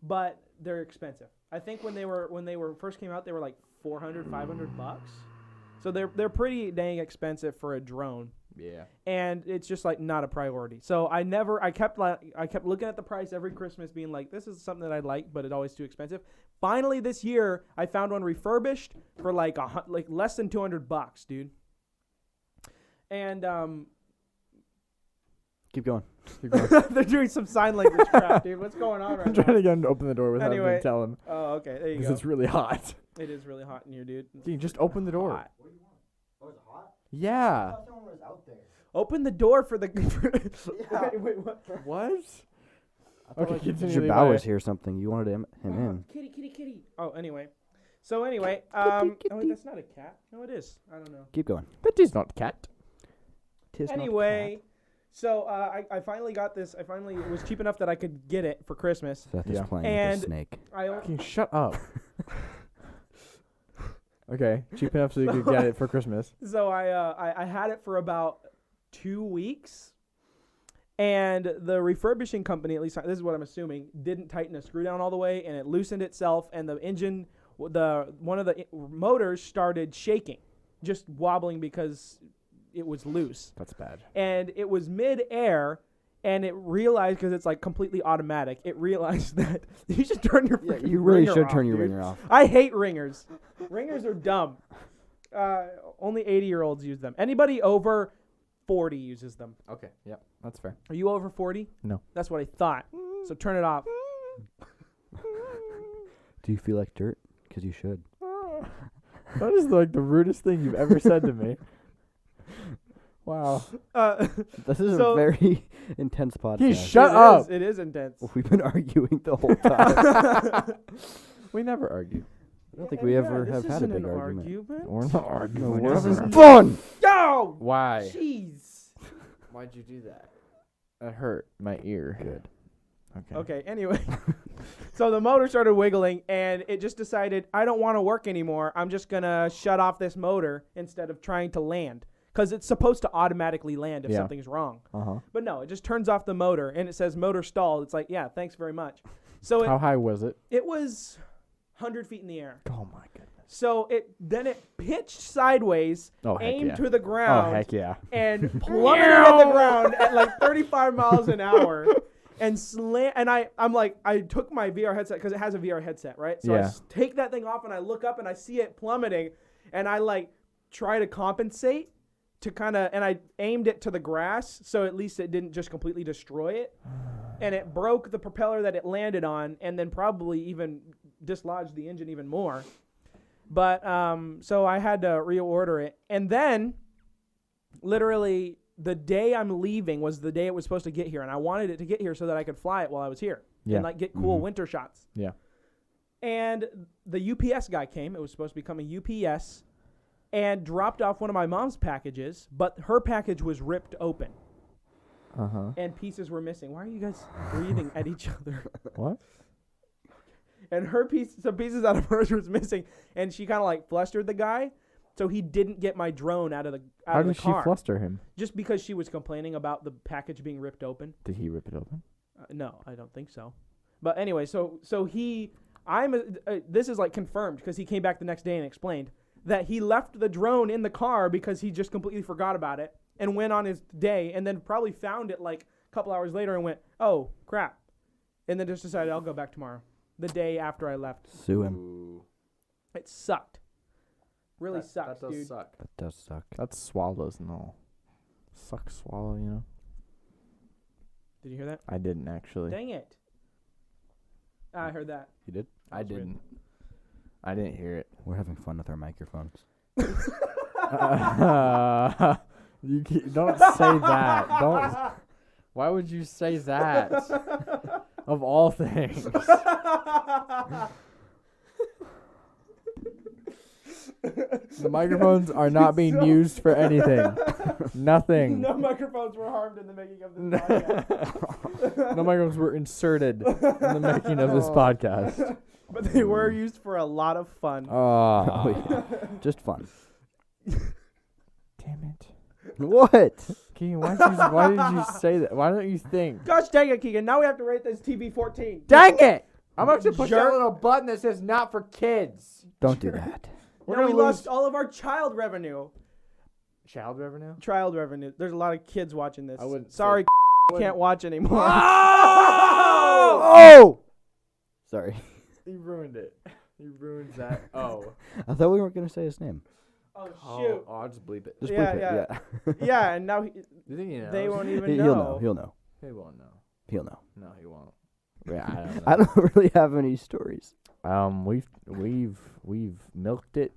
But they're expensive. I think when they were first came out they were like $400, $500. So they're pretty dang expensive for a drone. Yeah. And it's just like not a priority. So I kept looking at the price every Christmas being like, this is something that I'd like, but it's always too expensive. Finally this year I found one refurbished for like less than $200, dude. And Keep going. they're doing some sign language crap, dude. What's going on right I'm now? trying to get him to open the door without Anyway. me telling him. Oh, okay. There you Because go. it's really hot. It is really hot in here, dude. Dude, just open the door. Hot. Yeah. Open the door for the. Wait, what? What? Okay, Okay, continue. your Levi. bow was here something. You wanted him in. Kitty. Oh, anyway. So anyway, oh, wait, that's not a cat. No, it is. I don't know. Keep going. That is not cat. Tis not Anyway, so I finally got this. It was cheap enough that I could get it for Christmas. Seth is Yeah. playing And- with a snake. Fucking shut up. Okay, cheap enough so you could get it for Christmas. So I had it for about 2 weeks, and the refurbishing company, at least this is what I'm assuming, didn't tighten the screw down all the way, and it loosened itself, and the engine, one of the motors started shaking, just wobbling because it was loose, That's bad. and it was mid-air. And it realized, because it's like completely automatic, it realized that you should turn your Yeah, freaking you really ringer should off, turn your dude. ringer off. I hate ringers. Ringers are dumb. Only 80-year-olds use them. Anybody over 40 uses them. Okay, yeah, that's fair. Are you over 40? No. That's what I thought. So turn it off. Do you feel like dirt? Because you should. That is like the rudest thing you've ever said to me. Wow. This is So- a very intense podcast. Shut up. It is intense. We've been arguing the whole time. We never argue. I don't think we ever have had a big argument. We're not arguing. We're having fun. Yo! Why? Jeez. Why'd you do that? That hurt my ear. Good. Okay, anyway. So the motor started wiggling, and it just decided, I don't want to work anymore. I'm just going to shut off this motor instead of trying to land. Because it's supposed to automatically land if something's wrong. But no, it just turns off the motor, and it says motor stalled. It's like, yeah, thanks very much. So How high was it? it was 100 feet in the air. Oh my goodness. So it pitched sideways, Oh, heck aimed yeah. to the ground, Oh heck yeah. and plummeted at the ground at like 35 miles an hour. And I'm like, I took my VR headset because it has a VR headset, right? So I take that thing off and I look up and I see it plummeting, and I like try to compensate to and I aimed it to the grass so at least it didn't just completely destroy it. And it broke the propeller that it landed on, and then probably even dislodged the engine even more. But so I had to reorder it, and then literally the day I'm leaving was the day it was supposed to get here, and I wanted it to get here so that I could fly it while I was here and like get cool winter shots. Yeah. And the UPS guy came. It was supposed to be coming UPS, and dropped off one of my mom's packages, but her package was ripped open. And pieces were missing. Why are you guys breathing at each other? What? And some pieces out of hers was missing, and she kind of like flustered the guy, so he didn't get my drone out of the car. How did she fluster him? Just because she was complaining about the package being ripped open. Did he rip it open? No, I don't think so. But anyway, so this is like confirmed because he came back the next day and explained that he left the drone in the car because he just completely forgot about it and went on his day, and then probably found it like a couple hours later and went, oh crap, and then just decided I'll go back tomorrow. The day after I left. Sue him. It sucked. Really sucks, that does dude. suck. That does suck. That's swallows and all. Suck swallow, you know? Did you hear that? I didn't actually. Dang it. I heard that. You did? I didn't. I didn't hear it. We're having fun with our microphones. Don't say that. Don't. Why would you say that? Of all things. The microphones are not being used for anything. Nothing. No microphones were harmed in the making of this podcast. No microphones were inserted in the making of this podcast. But they were used for a lot of fun. Oh, yeah. Just fun. Damn it. What? Keegan, why did you say that? Why don't you think? Gosh dang it, Keegan. Now we have to rate this TV 14. Dang it! I'm about to push Jerk. that little button that says not for kids. Don't do that. Now we lost all of our child revenue. Child revenue? Child revenue. There's a lot of kids watching this. I wouldn't Sorry, say- can't watch anymore. Oh! Sorry. You ruined it. You ruined that. Oh. I thought we weren't going to say his name. Oh, shoot. I'll just bleep it. Just Yeah, bleep yeah. it. Yeah. Yeah, and now You think he knows? they won't even He'll know. He'll know. He won't know. He'll know. No, he won't. Yeah, I don't know. I don't really have any stories. We've milked it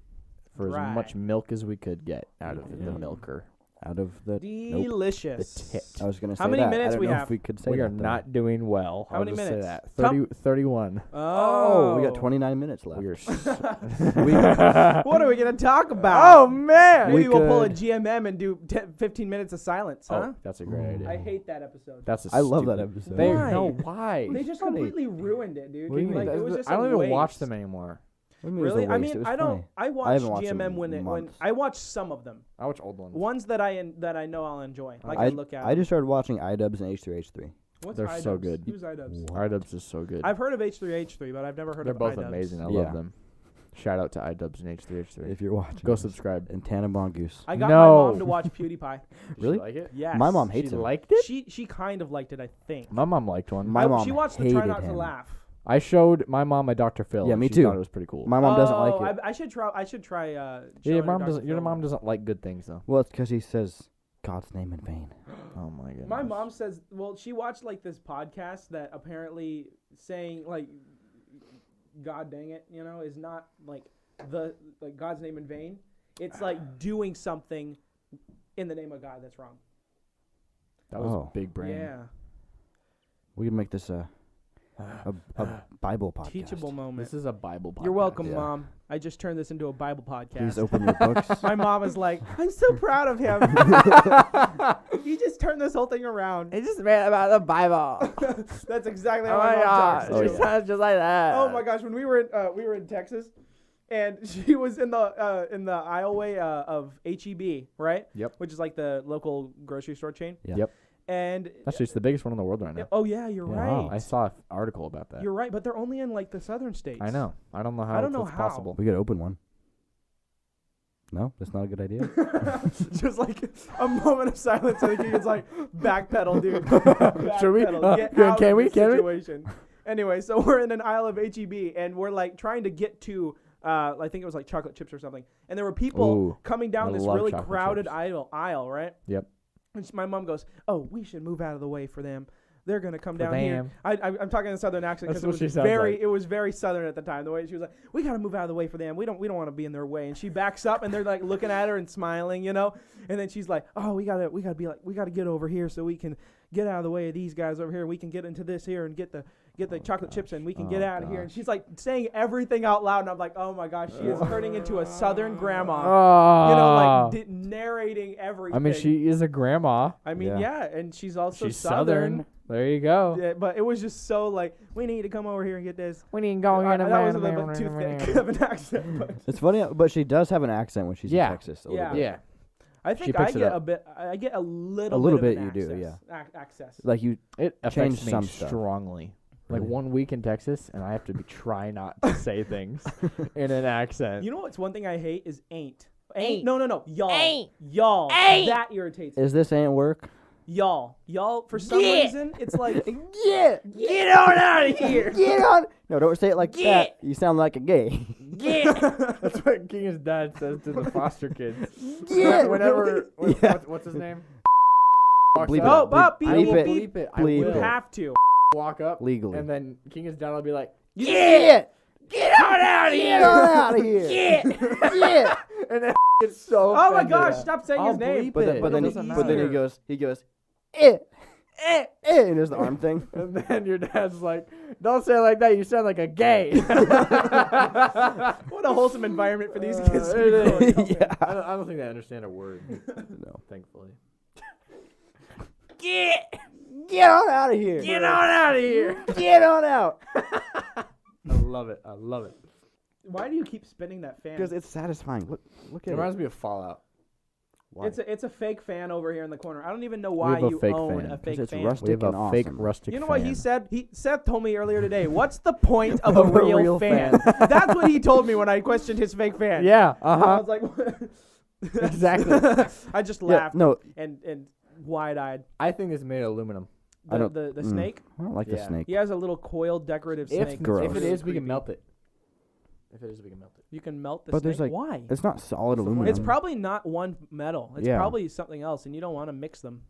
for Dry. as much milk as we could get out of the milker. Out of the delicious. The tit. I was going to say How many that. minutes I don't we know have? if we could say We that, are though. not doing well. How I'll many just minutes? say that. 31. Oh, we got 29 minutes left. We are What are we going to talk about? Oh, man! Maybe We we'll pull a could- GMM and do 15 minutes of silence, huh? Oh, that's a great idea. I hate that episode. That's a I love that stupid- episode. They Why? no, why? They just funny. completely ruined it, dude. What do you mean? Like, it was just I don't a even watch waste. them anymore. What do you mean it was Really? a I waste? It mean, was I don't. funny. I haven't watch watched them GMM in when months. I watch some of them. I watch old ones. Ones that I know I'll enjoy. Like I look at. I just started watching iDubbbz and H3H3. What's They're so iDubbbz? good. Who's iDubbbz? iDubbbz is so good. I've heard of H3H3, but I've never heard They're of both iDubbbz. amazing. I Yeah. love them. Shout out to iDubbbz and H3H3. If you're watching. Go this. subscribe. And Tannenbaum Goose. I got No. my mom to watch PewDiePie. Really? Did you like it? Yes. My mom hates She him. liked it? She kind of liked it, I think. My mom liked one. My mom She watched the hated Try Not to him. Laugh. I showed my mom a Dr. Phil. Yeah, and me she too. thought it was pretty cool. My mom doesn't like it. I should try. Yeah, showing your her mom Dr. doesn't. Your Phil. mom doesn't like good things though. Well, it's because he says God's name in vain. Oh my goodness. My mom says, well, she watched like this podcast that apparently saying like God dang it, is not like God's name in vain. It's like doing something in the name of God that's wrong. That was big brain. Yeah. We can make this a Bible podcast. Teachable moment. This is a Bible podcast. You're welcome, Yeah. Mom. I just turned this into a Bible podcast. Please open your books. My mom is like, I'm so proud of him. He just turned this whole thing around. It's just made about the Bible. That's exactly Oh how my my mom gosh. talks. Oh, It yeah. sounds just like that. Oh my gosh, when we were in Texas, and she was in the aisleway of HEB, right? Yep. Which is like the local grocery store chain. Yeah. Yep. And Actually, it's the biggest one in the world right now. oh yeah, you're Yeah. right. I saw an article about that. You're right, but they're only in like the southern states. I know. I don't know how I don't know it's how. possible. We could open one. No, that's not a good idea. Just like a moment of silence, and the kid's like, backpedal, dude. Should we? Backpedal. Get Can out we? of this Can we? situation. Anyway, so we're in an aisle of HEB, and we're like trying to get to, I think it was like chocolate chips or something. And there were people Ooh, coming down I this love really chocolate crowded chips. aisle, right? Yep. And my mom goes, "Oh, we should move out of the way for them. They're gonna come For down here." them. I'm talking in a southern accent That's because what she it was sounds very like. it was very southern at the time. The way she was like, "We gotta move out of the way for them. We don't want to be in their way." And she backs up, and they're like looking at her and smiling, And then she's like, "Oh, we gotta get over here so we can get out of the way of these guys over here. We can get into this here and get the chocolate chips, and we can get Oh, out of here." And gosh. she's like saying everything out loud, and I'm like, "Oh my gosh, she is turning into a southern grandma." Oh. Narrating everything. I mean, she is a grandma. I mean, Yeah. yeah, and she's also She's southern. There you go. Yeah, but it was just so like, we need to come over here and get this. We need to go That was a little bit too thick of an accent. But It's funny, but she does have an accent when she's Yeah. in Texas. A little Yeah. bit. Yeah. I She think I picks it get up. a bit. I get a little. A little bit. bit Of you an do, access, access. Like you, It affects Changed me some stuff. strongly. Like Really? 1 week in Texas, and I have to try not to say things in an accent. You know what's one thing I hate is ain't. Ain't. No. Y'all. Ain't. Y'all. Ain't. That irritates me. is this ain't work? Y'all. For some Yeah. reason, it's like. Yeah. Get on out of here. Get on. No, don't say it like Get. that. You sound like a gay. Get. That's what King's dad says to the foster kids. Yeah. Whenever, Yeah. what's his name? Bleep it. Oh, Bleep- beep, I beep, will it. beep. bleep it. I Bleep You will it. have to. walk up Legally. and then King's dad will be like, Yeah. "Get on out of Get on out of here. Yeah. and then it's so. Oh my offended. gosh! Stop saying I'll his name. bleep But, it. then It doesn't he matter. goes, and there's the arm thing. And then your dad's like, "Don't say it like that. You sound like a gay." What a wholesome environment for these kids to be It growing is. up in. Yeah. I don't think they understand a word. No. Thankfully. Get on out of here. Get on out of here. Get on out. I love it. I love it. Why do you keep spinning that fan? Because it's satisfying. Look It at reminds it. me of Fallout. Why? It's a fake fan over here in the corner. I don't even know We why have a you fake own fan. a fake it's fan. rustic We have a and fake awesome. rustic. You know what he fan. said? Seth told me earlier today. What's the point of a Of a real, real fan? That's what he told me when I questioned his fake fan. Yeah. I Uh was like, Exactly. I just Yeah, laughed no, and wide-eyed. I think it's made of aluminum. I don't- The snake. I don't like the Yeah. snake. He has a little coiled decorative If snake. gross. if it is, we creepy. can melt it. If it is, we can melt it. You can melt the But snake. there's, like, Why? It's not solid aluminum. It's probably not one metal. It's Yeah. probably something else, and you don't want to mix them.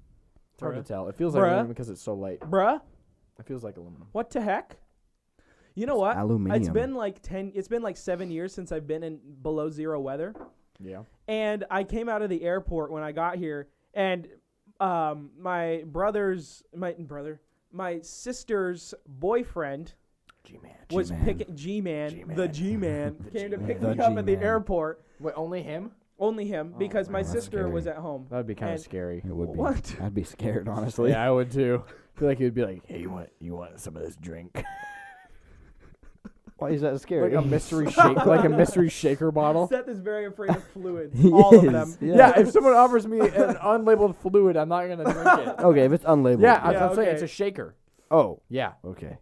It's hard to Bruh. tell. It feels like Bruh. aluminum because it's so light. Bruh, It feels like aluminum. what the heck? You know what? Aluminium. It's been like 7 years since I've been in below zero weather. Yeah. And I came out of the airport when I got here, and my sister's boyfriend G-Man. was G-Man. picking the G-Man came to pick The me up at the G-Man. airport. Wait, only him? Only him, because my that's sister scary. was at home. That would be kind of And- scary. It would be. What? I'd be scared, honestly. Yeah, I would too. I feel like he would be like, "Hey, you want some of this drink?" Why is that scary? like a mystery shake, like a mystery shaker bottle. Seth is very afraid of fluids. He All of is, them. Yeah. If someone offers me an unlabeled fluid, I'm not gonna drink it. Okay, if it's unlabeled. Yeah, Yeah, I'm saying okay. it's a shaker. Oh, Yeah, okay.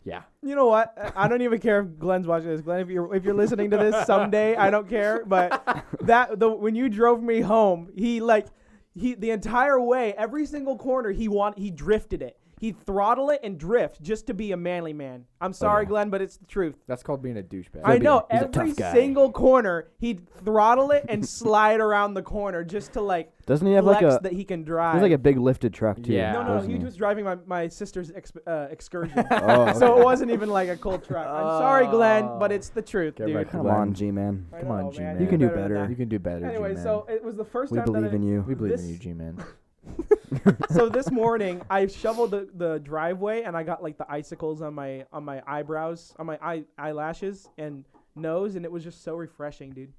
yeah. You know what? I don't even care if Glenn's watching this. Glenn, if you're listening to this someday, I don't care. But when you drove me home, he the entire way, every single corner, he drifted it. He'd throttle it and drift just to be a manly man. I'm sorry, yeah. Glenn, but it's the truth. That's called being a douchebag. I know. He's a Every tough guy. single corner, he'd throttle it and slide around the corner just to like Doesn't he have flex like a? that he can drive. He's like a big lifted truck too. Yeah. No, doesn't he was driving my sister's excursion. Oh, So okay. it wasn't even like a cool truck. I'm sorry, Glenn, but it's the truth, Get dude. back Come Glenn. on, G-man. I Come on, know, G-man. man. You can do than better. that. You can do better, Anyway, G-man. so it was the first We time believe that in you. we believe this- in you, G-man. So this morning I shoveled the driveway and I got like the icicles on my eyebrows, on my eyelashes and nose, and it was just so refreshing, dude.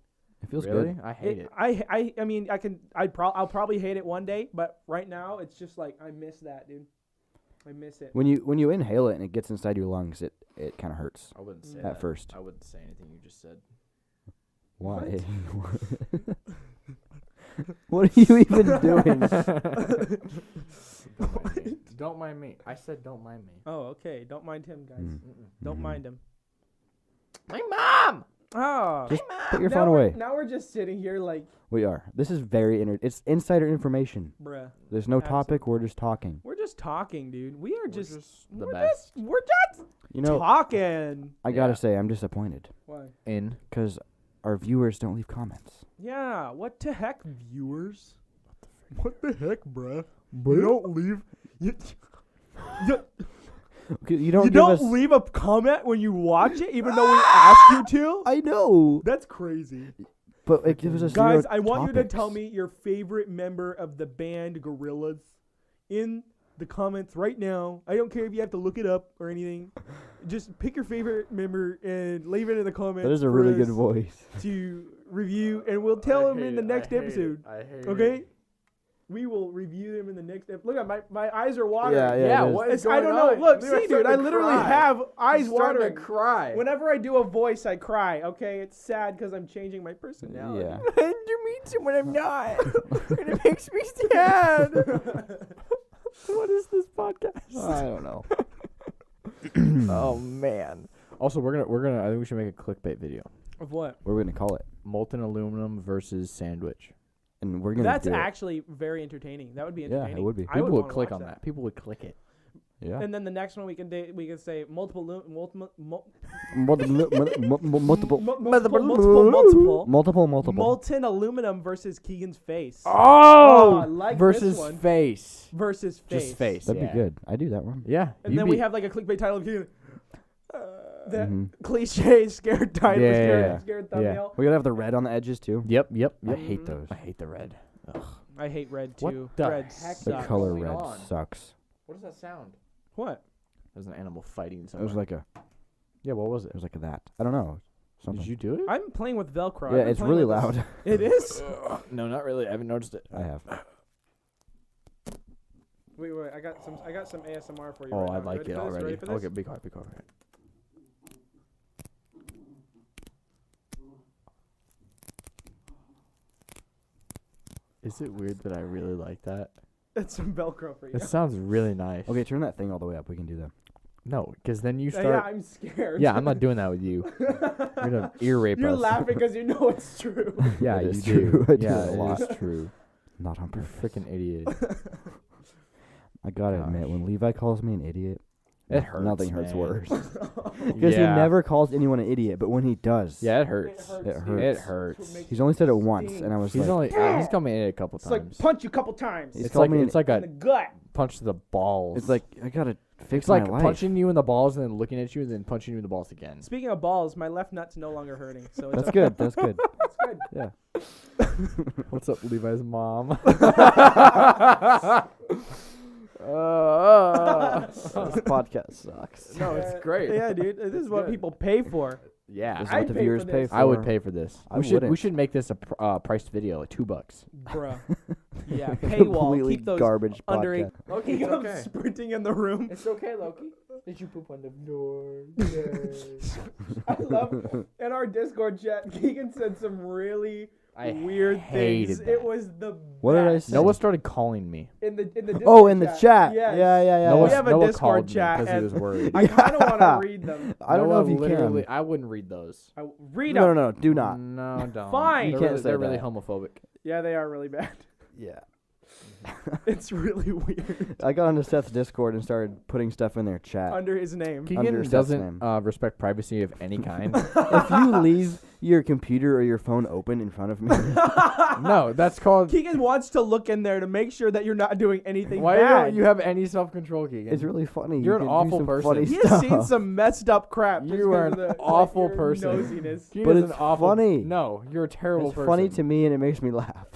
It feels Really? good. I hate it. I mean I'll probably hate it one day, but right now it's just like I miss that, dude. I miss it. When you inhale it and it gets inside your lungs, it kind of hurts. I wouldn't say At first. I wouldn't say anything you just said. Why? What are you even doing? Don't mind me. I said don't mind me. Oh, okay. Don't mind him, guys. Mm. Don't Mhm. mind him. My mom! Oh. Just put your now phone away. Now we're just sitting here like, We are. This is very it's insider information. bruh. There's no topic. We're just talking. We're just talking, dude. We are just the we're best. we're just You know, talking. I gotta Yeah. say, I'm disappointed Why? In. because our viewers don't leave comments. Yeah. What the heck, viewers? What the heck, bruh? You don't leave. You You don't you give don't us. leave a comment when you watch it, even though we ask you to. I know, That's crazy. but it gives us Guys, zero I want you to topics. tell me your favorite member of the band Gorillaz in the comments right now. I don't care if you have to look it up or anything. Just pick your favorite member and leave it in the comments. That is a for really us good voice. to review, and we'll tell him in the next episode. I hate Okay? We will review them in the next episode. Look at my eyes are watering. Yeah, yeah. Yeah, it is. what is It's, I going don't know. on? Look, Dude, I'm see, dude, I starting to literally cry. have eyes I'm starting watering. to cry. Whenever I do a voice, I cry. Okay, it's sad because I'm changing my personality. Yeah. And you mean to when I'm not. And it makes me sad. What is this podcast? I don't know. Oh man. Also, we're gonna. I think we should make a clickbait video. Of what? What are we gonna call it? Molten aluminum versus sandwich. And we're gonna. That's do it. actually very entertaining. That would be Yeah, entertaining. it would be. I People would wanna click watch on that. People would click it. Yeah. And then the next one we can say multiple multiple. Multiple. molten aluminum versus Keegan's face. Oh, I like versus this one. face. Versus face. Just face. That'd yeah. be good. I do that one. Yeah. And then we have like a clickbait title of Keegan. That Mhm. cliche scared title, Yeah. scared thumbnail. We gotta have the red on the edges too. Yep. Yep. I Yep. hate those. I hate the red. Ugh. I hate red What too. the Red heck? The sucks. color going red on? sucks. What does that sound? What? There's an animal fighting It somewhere. was like a. Yeah. What was It it? was like a that. I don't know. Something. Did you do it? I'm playing with Velcro. I've Yeah, been it's playing really with this- loud. It is? No, not really. I haven't noticed it. I have. Wait, I got some ASMR for you. Oh, right I now. like Ready it for this? already. Ready for this? Okay, be quiet. Be quiet. Is it weird that I really like that? It's some Velcro for you. It sounds really nice. Okay, turn that thing all the way up. We can do that. No, because then you Yeah, start. I'm scared. Yeah, I'm not doing that with you. You're gonna ear rape You're us. laughing because you know it's true. Yeah, It you is do. true. I do Yeah, that a lot. it is true. Not on You're a purpose. freaking idiot. I gotta admit, when Levi calls me an idiot, It hurts. nothing hurts man. worse. Because Yeah. he never calls anyone an idiot, but when he does, Yeah, it hurts. It It hurts. hurts. It hurts. he's only said it once, and I was He's like, only. he's called me an idiot a couple It's like times. punch you a couple times He's It's called like me it's like in the a gut. punch to the balls. it's like I gotta fix it's like my life. punching you in the balls and then looking at you and then punching you in the balls again. Speaking of balls, my left nut's no longer hurting, so it's That's okay. good. That's good. That's good. Yeah. What's up, Levi's mom? This podcast sucks. No, it's great. Yeah, dude. This is what good. people pay for. Yeah, This is I'd what the pay viewers for pay this. for. I would pay for this. I We wouldn't. should make this a priced video, like $2. Bruh. Yeah, paywall. Completely Keep those garbage under podcast. Loki It's comes okay. sprinting in the room. It's okay, Loki. Did you poop on the floor? I love in our Discord chat, Keegan said some really I weird hated things. that. It was the What did I best. say? Noah started calling me. in the Discord Oh, in the chat. Yes. Yeah. We Noah, have a Noah Discord called chat, because he and was worried. I kind of want to read them. I don't know if you literally, can. I wouldn't read those. Read No, them. do not. No, don't. Fine. You They're can't really, say they're really that. homophobic. Yeah, they are really bad. Yeah. It's really weird. I got onto Seth's Discord and started putting stuff in their chat. Under his name. Under Keegan Seth's doesn't name. respect privacy of any kind. If you leave your computer or your phone open in front of me, No, that's called. Keegan wants to look in there to make sure that you're not doing anything Why bad. don't you have any self-control, Keegan? it's really funny. You're You an can do awful some person. funny He has stuff. seen some messed up crap. just You are 'cause of an the, awful your person. Nosiness. Keegan But is it's an awful. funny. No, you're a terrible It's person. funny to me and it makes me laugh.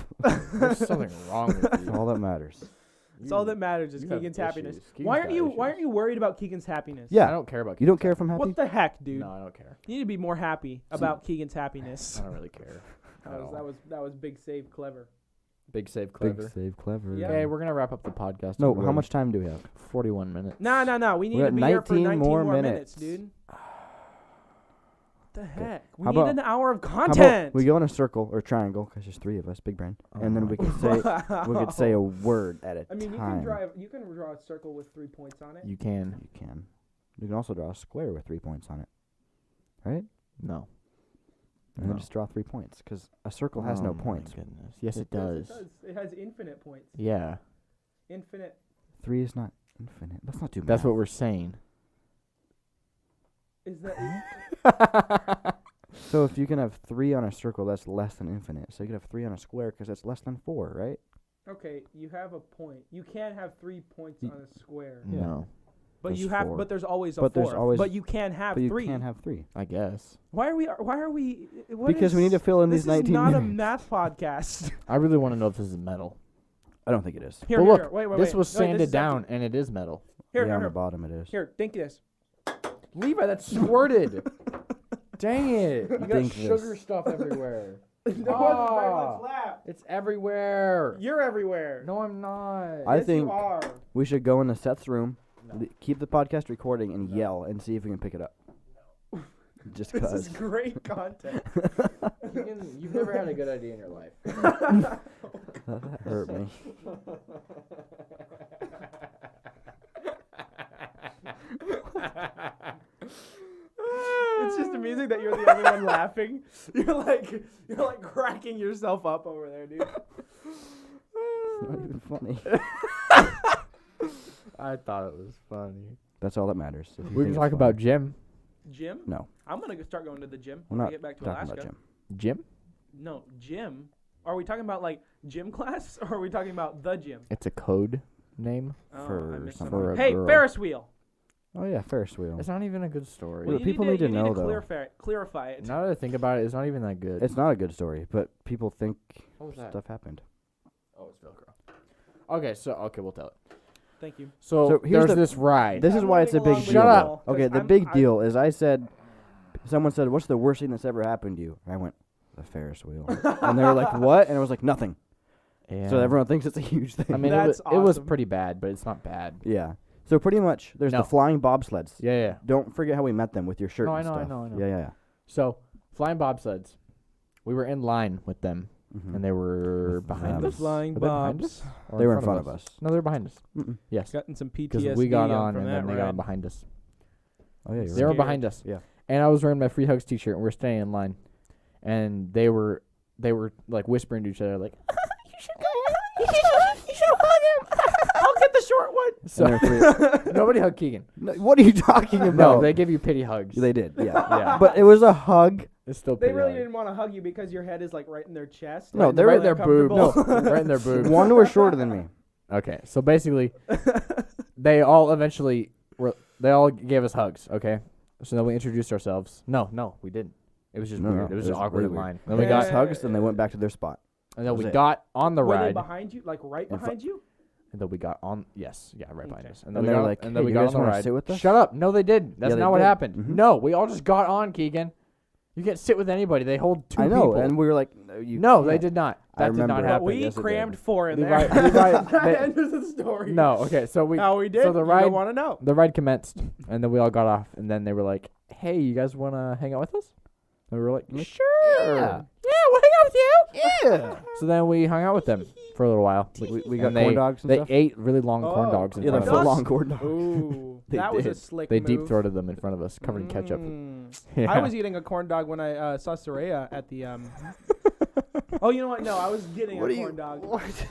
There's something wrong with That's you. all that matters. That's all that matters is you have Keegan's happiness. issues. Keegan's Why aren't got you? Why issues. aren't you worried about Keegan's happiness? Yeah. I don't care about. You don't Keegan's care if I'm happy? What the heck, dude? No, I don't care. You need to be more happy about Keegan's happiness. I don't really care. That was big save clever. Big save, clever. Big save, clever. Yeah. Okay, we're gonna wrap up the podcast. No, Everybody. how much time do we have? 41 minutes. No. We need We're to at be here for 19 19 more more minutes. dude. What the heck? We How need about- an hour of How content. about we go in a circle or triangle because there's 3 of us, big brain, and then we can say we could say a word at a I mean, time. you can draw a circle with 3 points on it. You can. You can. You can also draw a square with 3 points on it, right? No. And then No. just draw 3 points because a circle has no Oh my points. Goodness. Yes, it Yes, does. It has infinite points. Yeah. Infinite. 3 is not infinite. Let's not do That's math. what we're saying. Is that? So if you can have 3 on a circle, that's less than infinite. So you can have 3 on a square because that's less than 4, right? Okay, you have a point. You can have 3 points Y- on a square, Yeah. No. but There's you have. 4. But there's always a But there's fourth. always- But you can have But you 3. can't have 3 I guess. Why are we? What because we is- need to fill in This these 19 is not minutes. a math podcast. I really want to know if this is metal. I don't think it is. Here, Well, here, look, here. Wait. this was Wait, this sanded is down, empty. and it is metal. Here, Yeah, here, on the here. bottom it is. Here, think this. Levi, that's squirted. Dang it. You got Think sugar this. stuff everywhere. There wasn't very Ah. much left. It's everywhere. You're everywhere. No, I'm not. I Yes, think you are. we should go into Seth's room, keep the podcast recording, and yell and see if we can pick it up. Just This is because. great content. You've never had a good idea in your life. That hurt me. It's just amusing that you're the only one laughing. You're like cracking yourself up over there, dude. It's not even funny. I thought it was funny. That's all that matters. If you We think can it's talk funny. about gym. Gym? No, I'm gonna start going to the gym we're when I not get back to talking Alaska. about gym. Gym? No, gym. Are we talking about like gym class, or are we talking about the gym? It's a code name. Oh, For I missed some- something. for a Hey, girl. Ferris wheel. Oh yeah, Ferris wheel. It's not even a good story. Well, you people need to know, though. clarify it. Now that I think about it, it's not even that good. It's not a good story, but people think What was that? stuff happened. Oh, it's Velcro. Okay, we'll tell it. Thank you. So So, here's there's the- this ride. This is I'm why it's a riding big along deal. with Shut you up. all, 'cause Okay, the I'm- big deal is I said, someone said, "What's the worst thing that's ever happened to you?" And I went, "The Ferris wheel." And they were like, "What?" And I was like, "Nothing." Yeah. So everyone thinks it's a huge thing. I mean, That's it was awesome. pretty bad, but it's not bad. yeah. So pretty much, there's No. the flying bobsleds. Yeah. Don't forget how we met them with your shirt. No, and I know, I stuff. know, I know. Yeah. So, flying bobsleds. We were in line with them, Mhm. and they were With behind them. us. The flying Were they behind bobs. us? Or They were in front of us. No, they were behind us. Mm-mm. Yes. Gotten some Because PTSD we got on, from and that then they got ride. behind us. Oh yeah. You're They were right. behind us. Yeah. And I was wearing my Free Hugs t-shirt, and we're staying in line. And they were like whispering to each other, like, you should hug him. I'll get the short one. So And they're three- nobody hugged Keegan. No, what are you talking about? No, they give you pity hugs. They did. Yeah. Yeah. But it was a hug. It's still They pity really hug. didn't want to hug you because your head is like right in their chest. No, and they're right really in their boob. No, comfortable. right in their boob. One was shorter than me. Okay, so basically, they all eventually they all gave us hugs. Okay, so then we introduced ourselves. No, we didn't. It was just No, weird. no, It was it just was awkward really in weird. line. Then They we got got, hugs and they went back to their spot. and then was we it. got on the Were they ride. behind you? Like right In fr- behind you? And then we got on. Yes, yeah, right behind Okay. us. And And then they we were got, like, and then "Hey, we you got guys on the wanna ride. sit with us?" Shut up! No, they didn't. That's Yeah, they not what did. happened. Mhm. No, we all just got on, Keegan. You can't sit with anybody. They hold two I know, people. and we were like, "No, you no, they can't." did not. I That did remember not it. But happen. we Yes, it crammed did. 4 in Levi- there. Levi- That they- ends the story. No, okay, so we How we did? so the You ride don't want to know. the ride commenced, and then we all got off, and then they were like, "Hey, you guys want to hang out with us?" And we were like, "Sure, Yeah. we'll hang out with you." Yeah. So then we hung out with them for a little while. We got And corn they- dogs and They stuff. ate really long corn Oh. dogs in Yeah, the front of full us. dogs? long corn dogs. Ooh, They that was a did. slick They move. deep throated them in front of us, covered in ketchup. Mm. Yeah. I was eating a corn dog when I saw Soraya at the Oh, you know what? No, I was getting What a are you? corn dog. What?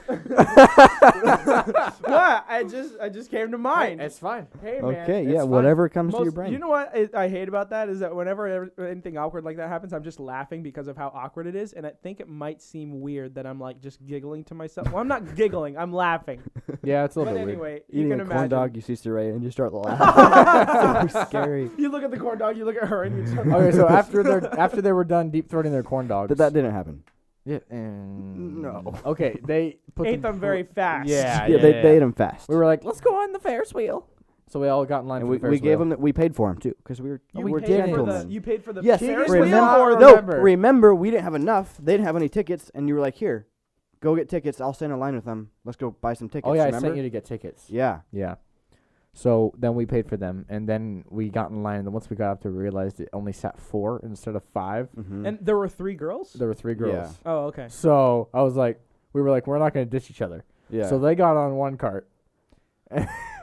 What? I just came to mind. It's fine. Hey man. Okay, it's yeah, fine. whatever comes to your Most, brain. you know what I hate about that is that whenever anything awkward like that happens, I'm just laughing because of how awkward it is, and I think it might seem weird that I'm like just giggling to myself. Well, I'm not giggling, I'm laughing. Yeah, it's a But little bit weird. anyway, you Eating can a imagine. corn dog, you see Saray, and you start laughing. So scary. You look at the corn dog, you look at her, and you start. Okay, so after they were done deep throating their corn dogs. But that didn't happen. Yeah. And No. Okay, they put ate them very fast. Yeah, Yeah, they ate them fast. We were like, let's go on the Ferris wheel. So we all got in line and for we, the Ferris we gave wheel. them. We paid for them too, because we You were paid for gentlemen. you paid for the Yes, Ferris remember- wheel or No, remember. remember, we didn't have enough. They didn't have any tickets, and you were like, "Here, go get tickets. I'll stand in line with them. Let's go buy some tickets." Oh yeah, remember? I sent you to get tickets. Yeah. Yeah. So then we paid for them, and then we got in line. And then once we got up there, we realized it only sat 4 instead of 5. Mm-hmm. And there were 3 girls. There were 3 girls. Yeah. Oh, okay. So I was like, we were like, we're not going to ditch each other. Yeah. So they got on one cart.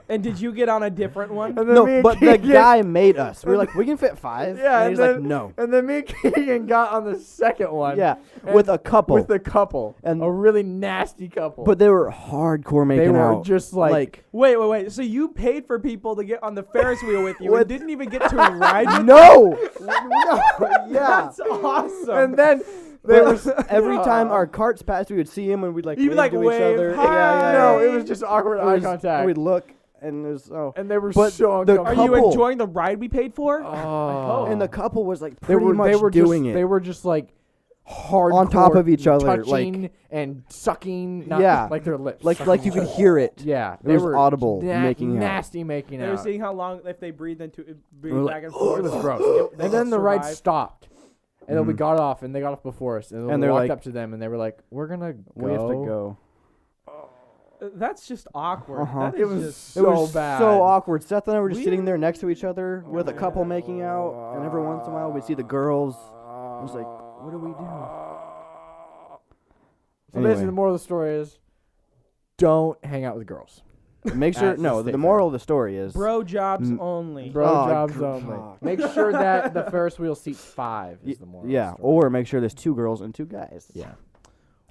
And did you get on a different one? And then me no, and but the Keegan- guy made us. We were like, we can fit 5. Yeah, and he's and like, then- no. And then me and Keegan got on the second one. Yeah, and with a couple. With a couple. And- a really nasty couple. But they were hardcore making they were out. just like Wait. So you paid for people to get on the Ferris wheel with you and With- didn't even get to ride with no, no, yeah. That's awesome. and then they were Every time our carts passed, we would see him and we'd like You'd wave like to wave, each other. "Hi." no, it was just awkward It eye was- contact. And we'd look, and it was and they were But so the Are uncomfortable. you couple- enjoying the ride we paid for? Oh. and the couple was like they pretty were much they were doing just, it. They were just like hard On top of each other, touching like- and sucking. Not, Yeah. like their lips. like you could hear it. Yeah, It was audible na- making out. nasty making They were out. seeing how long if they breathed We were back and It forth. was gross. They And then could the ride survive. stopped. And then we Mhm. got off, and they got off before us. And then And we they're walked like- up to them, and they were like, "We're gonna go." We have to go. That's just awkward. Uh-huh. That is It was just It was so bad. so awkward. Seth and I were just We- sitting there next to each other with a couple making out, and every once in a while we'd see the girls. I was like, what do we do? So Anyway. basically, the moral of the story is, don't hang out with girls. Make sure. That's No, the the statement. moral of the story is bro jobs Mm. only. Bro Oh, jobs gr- only. fuck. Make sure that the Ferris wheel seats 5 Y- is the moral. yeah, of the story. or make sure there's 2 girls and 2 guys. Yeah.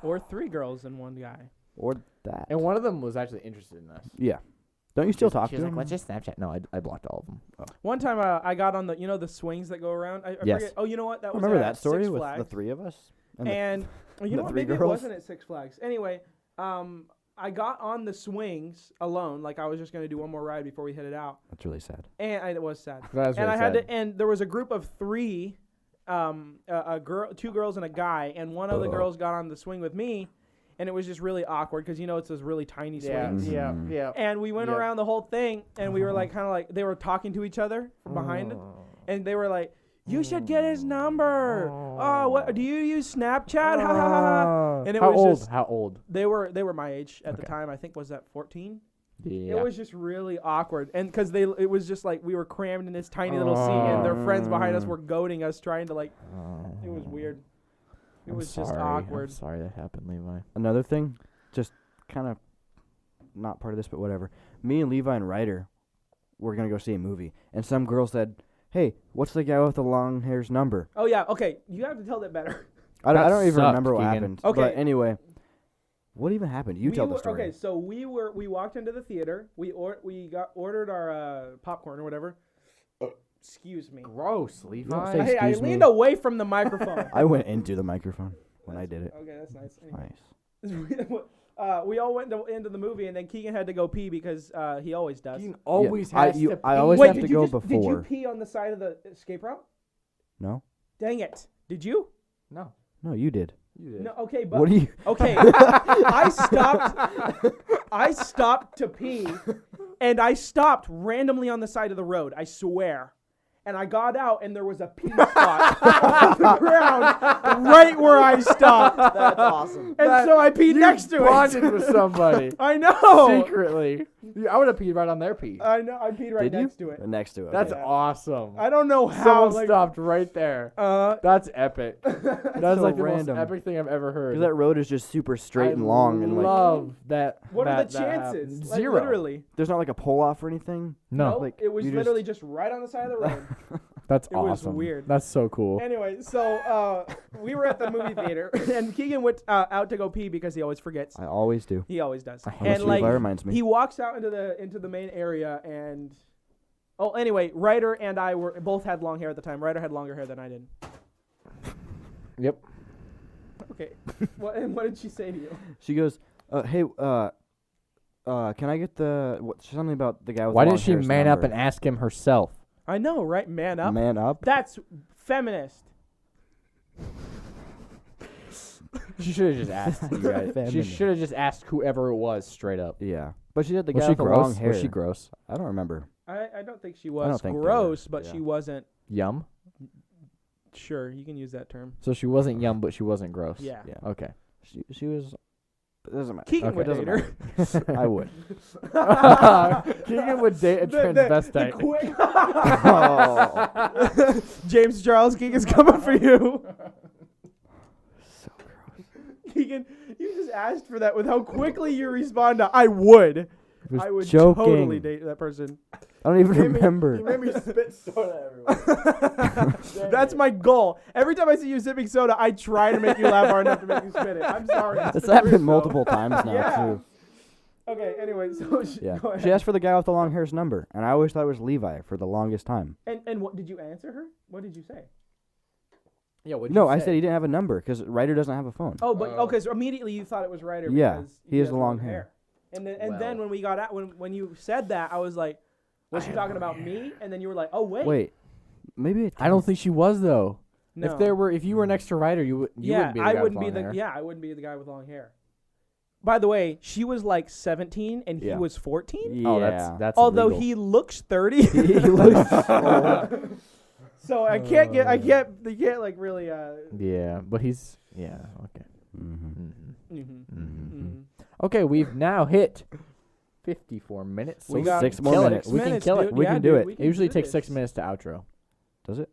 Or 3 girls and 1 guy. Or that. And one of them was actually interested in us. Yeah. Don't you still talk She to was him? like, "What's your Snapchat?" No, I blocked all of them. One time I got on the the swings that go around. I Yes. forget. Oh, you know what? That was Remember at that story Six with Flags. the 3 of us? And the- And you know the what? 3 Maybe girls? it wasn't at Six Flags. Anyway, I got on the swings alone. Like I was just gonna do one more ride before we headed out, That's really sad. and it was sad. That was And really I had sad. to. And there was a group of 3, a girl, 2 girls, and a guy. And one of the girls got on the swing with me, and it was just really awkward because it's those really tiny swings. Yeah, Mhm. yeah. And we went Yeah. around the whole thing, and we were like, kind of like they were talking to each other from behind, and they were like, "You should get his number. Oh, what do you use Snapchat?" Ha ha ha ha. And it How was old? just How old? they were my age at the Okay. time. I think was that 14. Yeah. It was just really awkward, and because it was just like we were crammed in this tiny little seat, and their friends behind us were goading us, trying to like. It was weird. It was just awkward. I'm sorry that happened, Levi. Another thing, just kind of not part of this, but whatever. Me and Levi and Ryder were going to go see a movie, and some girl said, "Hey, what's the guy with the long hair's number?" Oh yeah, okay. You have to tell that better. I That don't even sucked, remember what Keegan. happened. Okay. But anyway, what even happened? You tell the story. Okay, so we walked into the theater. We ordered our popcorn or whatever. Excuse me. Gross, don't Levi. say- Hey, I excuse me. leaned away from the microphone. I went into the microphone when I did it. Okay, that's nice. Anyway. Nice. We all went into the movie, and then Keegan had to go pee because he always does. Keegan always I- has you- to I pee. always Wait, have to did you go Did you before. pee on the side of the escape route? No, Dang it! Did you? No, no, you did. you did. No. Okay, but What do you? okay. I stopped to pee, and I stopped randomly on the side of the road. I swear. And I got out, and there was a pee spot on the ground right where I stopped. That's awesome. And so I peed next to bonded it. with somebody I know. secretly. I would have peed right on their pee. I know. I peed right Did you? next to it. Next to it. That's okay. awesome. I don't know how. Someone like, stopped right there. That's epic. That's so like the random. most epic thing I've ever heard. 'Cause that road is just super straight and long, and like love that. what are that the that chances? happened. Like, Zero. literally. there's not like a pull off or anything. No. Nope, like, it was you just- literally just right on the side of the road. That's It was awesome. weird. That's so cool. Anyway, so we were at the movie theater, and Keegan went out to go pee because he always forgets. I always do. He always does. I hate And Sweet like Levi reminds me. he walks out into the main area, and anyway, Ryder and I both had long hair at the time. Ryder had longer hair than I did. Yep. Okay. What did she say to you? She goes, "Hey, can I get something about the guy with Why the long didn't she hair's man up number?" and ask him herself? I know, right? Man up. Man up? That's feminist. She should have just asked you guys. She Feminine. should have just asked whoever it was straight up. Yeah. But she said the Was guy she with the long gross? hair. Was she gross? I don't remember. I don't think she I was don't think they were, gross, but yeah. she wasn't. Yum. Sure, you can use that term. So she wasn't yum, but she wasn't gross. Yeah. Yeah. Okay. She was. It doesn't matter. Keegan Okay. would Doesn't date her. I would. Keegan would date a transvestite. Oh. James Charles Keegan's coming for you. So gross. Keegan, you just asked for that with how quickly you respond to I would. Was I would joking. totally date that person. I don't even remember. made me spit soda everywhere. That's my goal. Every time I see you sipping soda, I try to make you laugh hard enough to make you spit it. I'm sorry. It's the happened truth, multiple times now Yeah. too. though. Okay, anyway, so Yeah. go ahead. She asked for the guy with the long hair's number, and I always thought it was Levi for the longest time. And what did you answer her? What did you say? Yeah. No, I said he didn't have a number because Ryder doesn't have a phone. Oh, but Oh. okay, so immediately you thought it was Ryder Yeah, because he has the long hair. And then Well. when we got out when you said that, I was like, was she talking about me? And then you were like, oh wait. Maybe it I don't think she was though. No. If you were next to Ryder, you wouldn't be the guy I with wouldn't be long the hair. I wouldn't be the guy with long hair. By the way, she was like 17 and he Yeah. was 14. Yeah. Oh, that's Although illegal. he looks 30. he looks old. So I can't they can't like really Yeah, but he's okay. Mm-hmm. mhm. Okay, we've now hit 54 minutes. So We got 6 more kill it. minutes. We can minutes, kill it. dude. We Yeah, can do dude, it. we It can usually do takes this. 6 minutes to outro. Does it?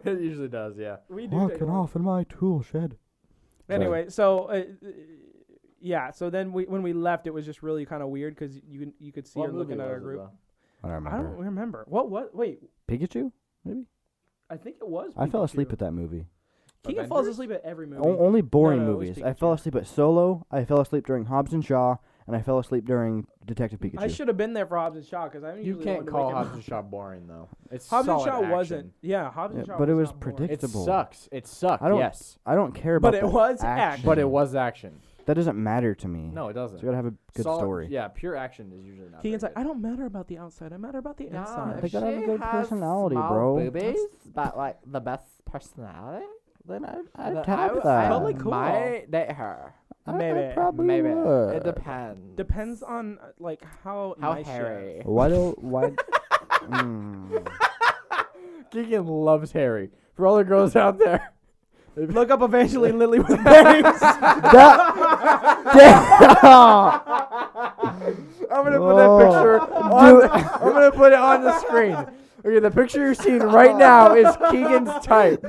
It usually does, yeah. We do take a while. in my tool shed. Anyway, so yeah, so then when we left, it was just really kind of weird because you could see her looking at our group. I don't I remember. don't remember. What? Wait, Pikachu? Maybe? I think it was. I fell Pikachu. asleep at that movie. Keegan falls asleep at every movie. Only boring no, it was movies. I fell Pikachu. asleep at Solo, I fell asleep during Hobbs and Shaw, and I fell asleep during Detective Pikachu. I should have been there for Hobbs and Shaw because I'm You usually can't the one to call wake him Hobbs up. and Shaw boring though. It's Hobbs and solid Shaw action. wasn't. Yeah, Hobbs and Yeah, Shaw. but it was was not boring. It predictable. sucks. It sucked. I don't- Yes, I don't care about But it the was action. action. but it was action. That doesn't matter to me. No, it So doesn't. you gotta have a good Solid- story. Yeah, pure action is usually not. Keegan's very like, I don't matter about the outside. I matter about the inside. They gotta have a good personality, bro. but like the best personality. Then I'd Then have I that. Probably cool. might date her. Maybe. probably Maybe would. it depends. Depends on like how nice she is. hairy. Why? Keegan loves Harry. For all the girls out there, Look up Evangeline Lilly with bangs. I'm gonna put that picture on. I'm gonna put it on the screen. Okay, the picture you're seeing right now is Keegan's type.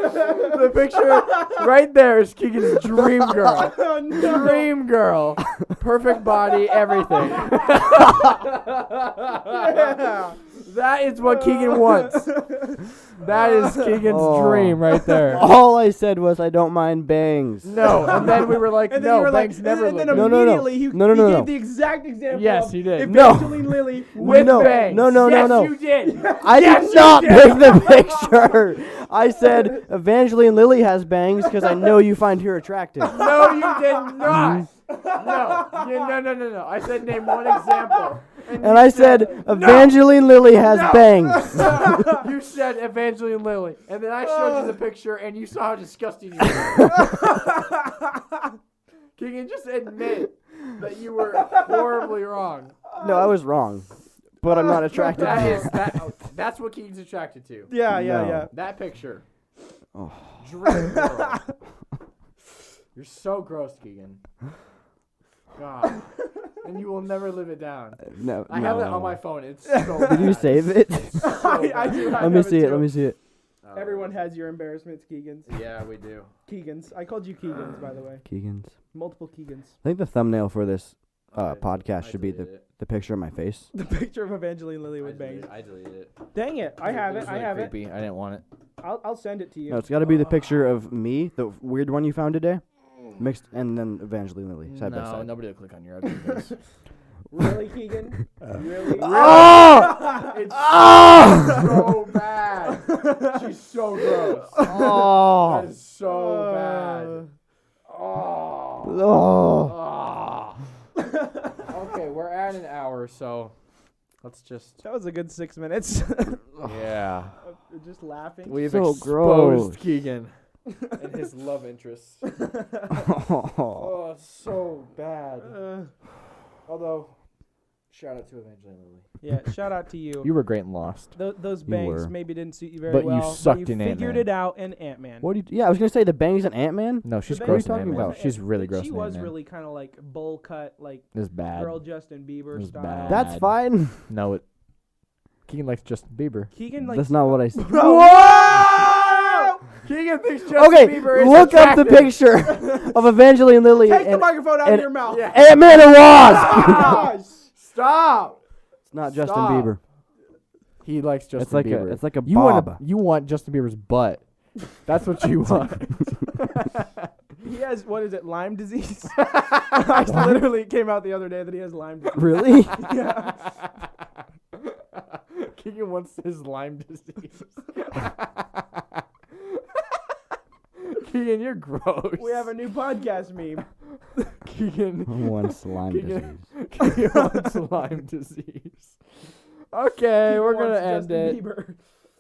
The picture right there is Keegan's dream girl. Oh, no. Dream girl. Perfect body, everything. Yeah. That is what Keegan wants. That is Keegan's Oh. dream right there. All I said was I don't mind bangs. No, and then we were like, And then you no, were like, Banks never and then looked No, good. no, no. immediately he No. gave the exact example. Yes, of he did. No. Evangeline Lilly With No, bangs. no, no, yes, no. you did. I Yes, did you not did. pick the picture. I said Evangeline Lilly has bangs because I know you find her attractive. No, you did not. No. I said name one example. And I said Evangeline Lilly has bangs. You said Evangeline Lilly. And then I showed you the picture and you saw how disgusting you were. Keegan, just admit that you were horribly wrong. No, I was wrong. But I'm not attracted to her. That's what Keegan's attracted to. Yeah. No. That picture. Oh. Dream girl. You're so gross, Keegan. God. And you will never live it down. No, I have it on my phone. It's so Did you bad. save it? I do. I Let me have see it. too. Let me see it. Oh. Everyone has your embarrassments, Keegan's. Yeah, we do. Keegan's. I called you Keegan's, by the way. Keegan's. Multiple Keegan's. I think the thumbnail for this podcast should be the picture of my face. The picture of Evangeline Lilly with bangs. I deleted it. Dang it! I have it. I have it. Creepy. I didn't want it. I'll send it to you. No, it's got to be the picture of me, the weird one you found today, mixed, and then Evangeline Lilly side by side. Nobody will click on your ugly face. Really, Keegan? Really? Oh! It's so bad. She's so gross. Oh! That is so bad. Oh. Oh! Okay, we're at an hour, so let's just. That was a good 6 minutes. Yeah. Just laughing. We've So exposed gross. Keegan and his love interests. Oh, so bad. Although, shout out to Evangeline Lilly. Yeah, shout out to you. You were great and lost. Those You bangs were. maybe didn't suit you very But you well. sucked you in figured Ant-Man. it out in Ant-Man. What do you? Yeah, I was gonna say the bangs and Ant-Man. No, she's The gross. bangs- What are you talking in Ant-Man. about? She's really gross. She in was Ant-Man. really kind of like bowl cut, like It was bad. girl Justin Bieber was style. bad. That's fine. No, it. Keegan likes Justin Bieber. Keegan like That's not what I said. Whoa! Keegan thinks Justin Okay, Bieber is look up the attractive. picture of Evangeline Lilly take the and microphone out of and- your mouth. Yeah. Ant-Man and Wasp. Gosh. Stop. It's not Justin Stop. Bieber. He likes Justin It's like Bieber. it's like a you bob. want Justin Bieber's butt. That's what you want. He has, what is it, Lyme disease? I literally came out the other day that he has Lyme disease. Really? Yeah. Keegan wants his Lyme disease. Keegan, you're gross. We have a new podcast meme. Keegan. Who wants Lyme Keegan- disease? Keegan wants Lyme disease. Okay, Keegan we're gonna wants end Justin it. Bieber.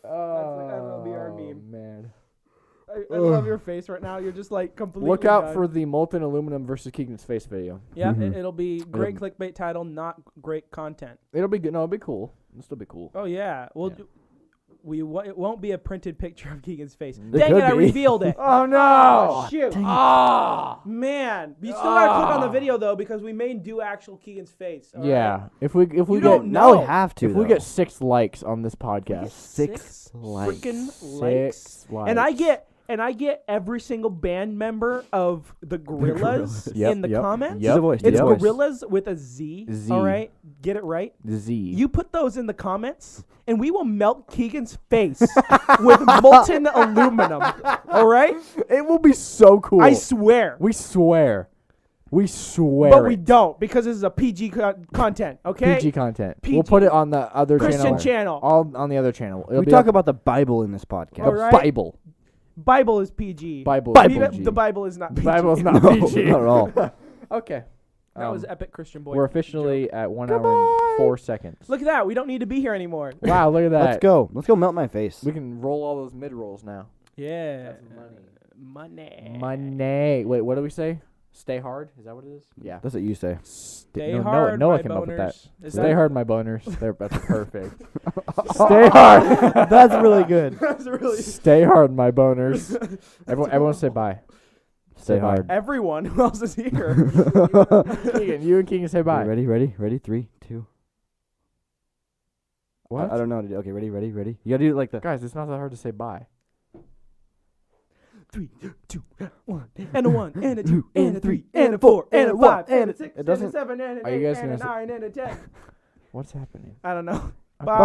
Oh, that'll be our meme. man. I love your face right now. You're just like completely Look out done. for the molten aluminum versus Keegan's face video. Yeah, Mhm. it'll be great clickbait title, not great content. It'll be good. No, it'll be cool. It'll still be cool. Oh yeah, well, Yeah. it won't be a printed picture of Keegan's face. It Dang could it! I be. revealed it. Oh no! Shoot! Ah! Man, you still gotta click on the video though because we may do actual Keegan's face. all Yeah. right? If we You get don't Now we No. have to. if we though. get 6 likes on this podcast, six likes. freaking 6 likes. likes. And I get every single band member of the Gorillas Gorillas. Yep, in the yep, comments. Yep. The voice, It's the voice. Gorillas with a Z. Z. All right, get it right. Z. You put those in the comments, and we will melt Keegan's face with molten aluminum. All right, It will be so cool. I swear. We swear. We swear. But we it. don't because this is a PG content. Okay, PG content. PG. We'll put it on the other Christian channel. channel. All on the other channel. It'll We be talk up- about the Bible in this podcast. the All right. Bible. Bible is PG. Bible. Bible. PG. The Bible is not PG. Bible is not No, PG. not at all. Okay. That was epic Christian boy. We're joke. officially at 1 hour and 4 seconds. Look at that. We don't need to be here anymore. Wow, look at that. Let's go. Let's go melt my face. We can roll all those mid rolls now. Yeah. That's money. Money. Money. Wait, what do we say? Stay hard? Is that what it is? Yeah. That's what you say. Stay no, hard, Noah my came up with that. boners. Is Stay that- hard, my boners. That's perfect. Stay hard. That's really good. That's really. Stay hard, my boners. Everyone say bye. Stay bye. hard. Everyone who else is here. Keegan, you and Keegan say bye. Ready? 3, 2. What? I don't know how to do. Okay, ready? You gotta do it like the. Guys, it's not that hard to say bye. 3, 2, 1, and a 1, and a 2, and a 3, and a 4, and a 5, and a 6, It and a doesn't- 7, and Are a you 8, guys and a gonna 9, and a 10. What's happening? I don't know. Okay. Bye.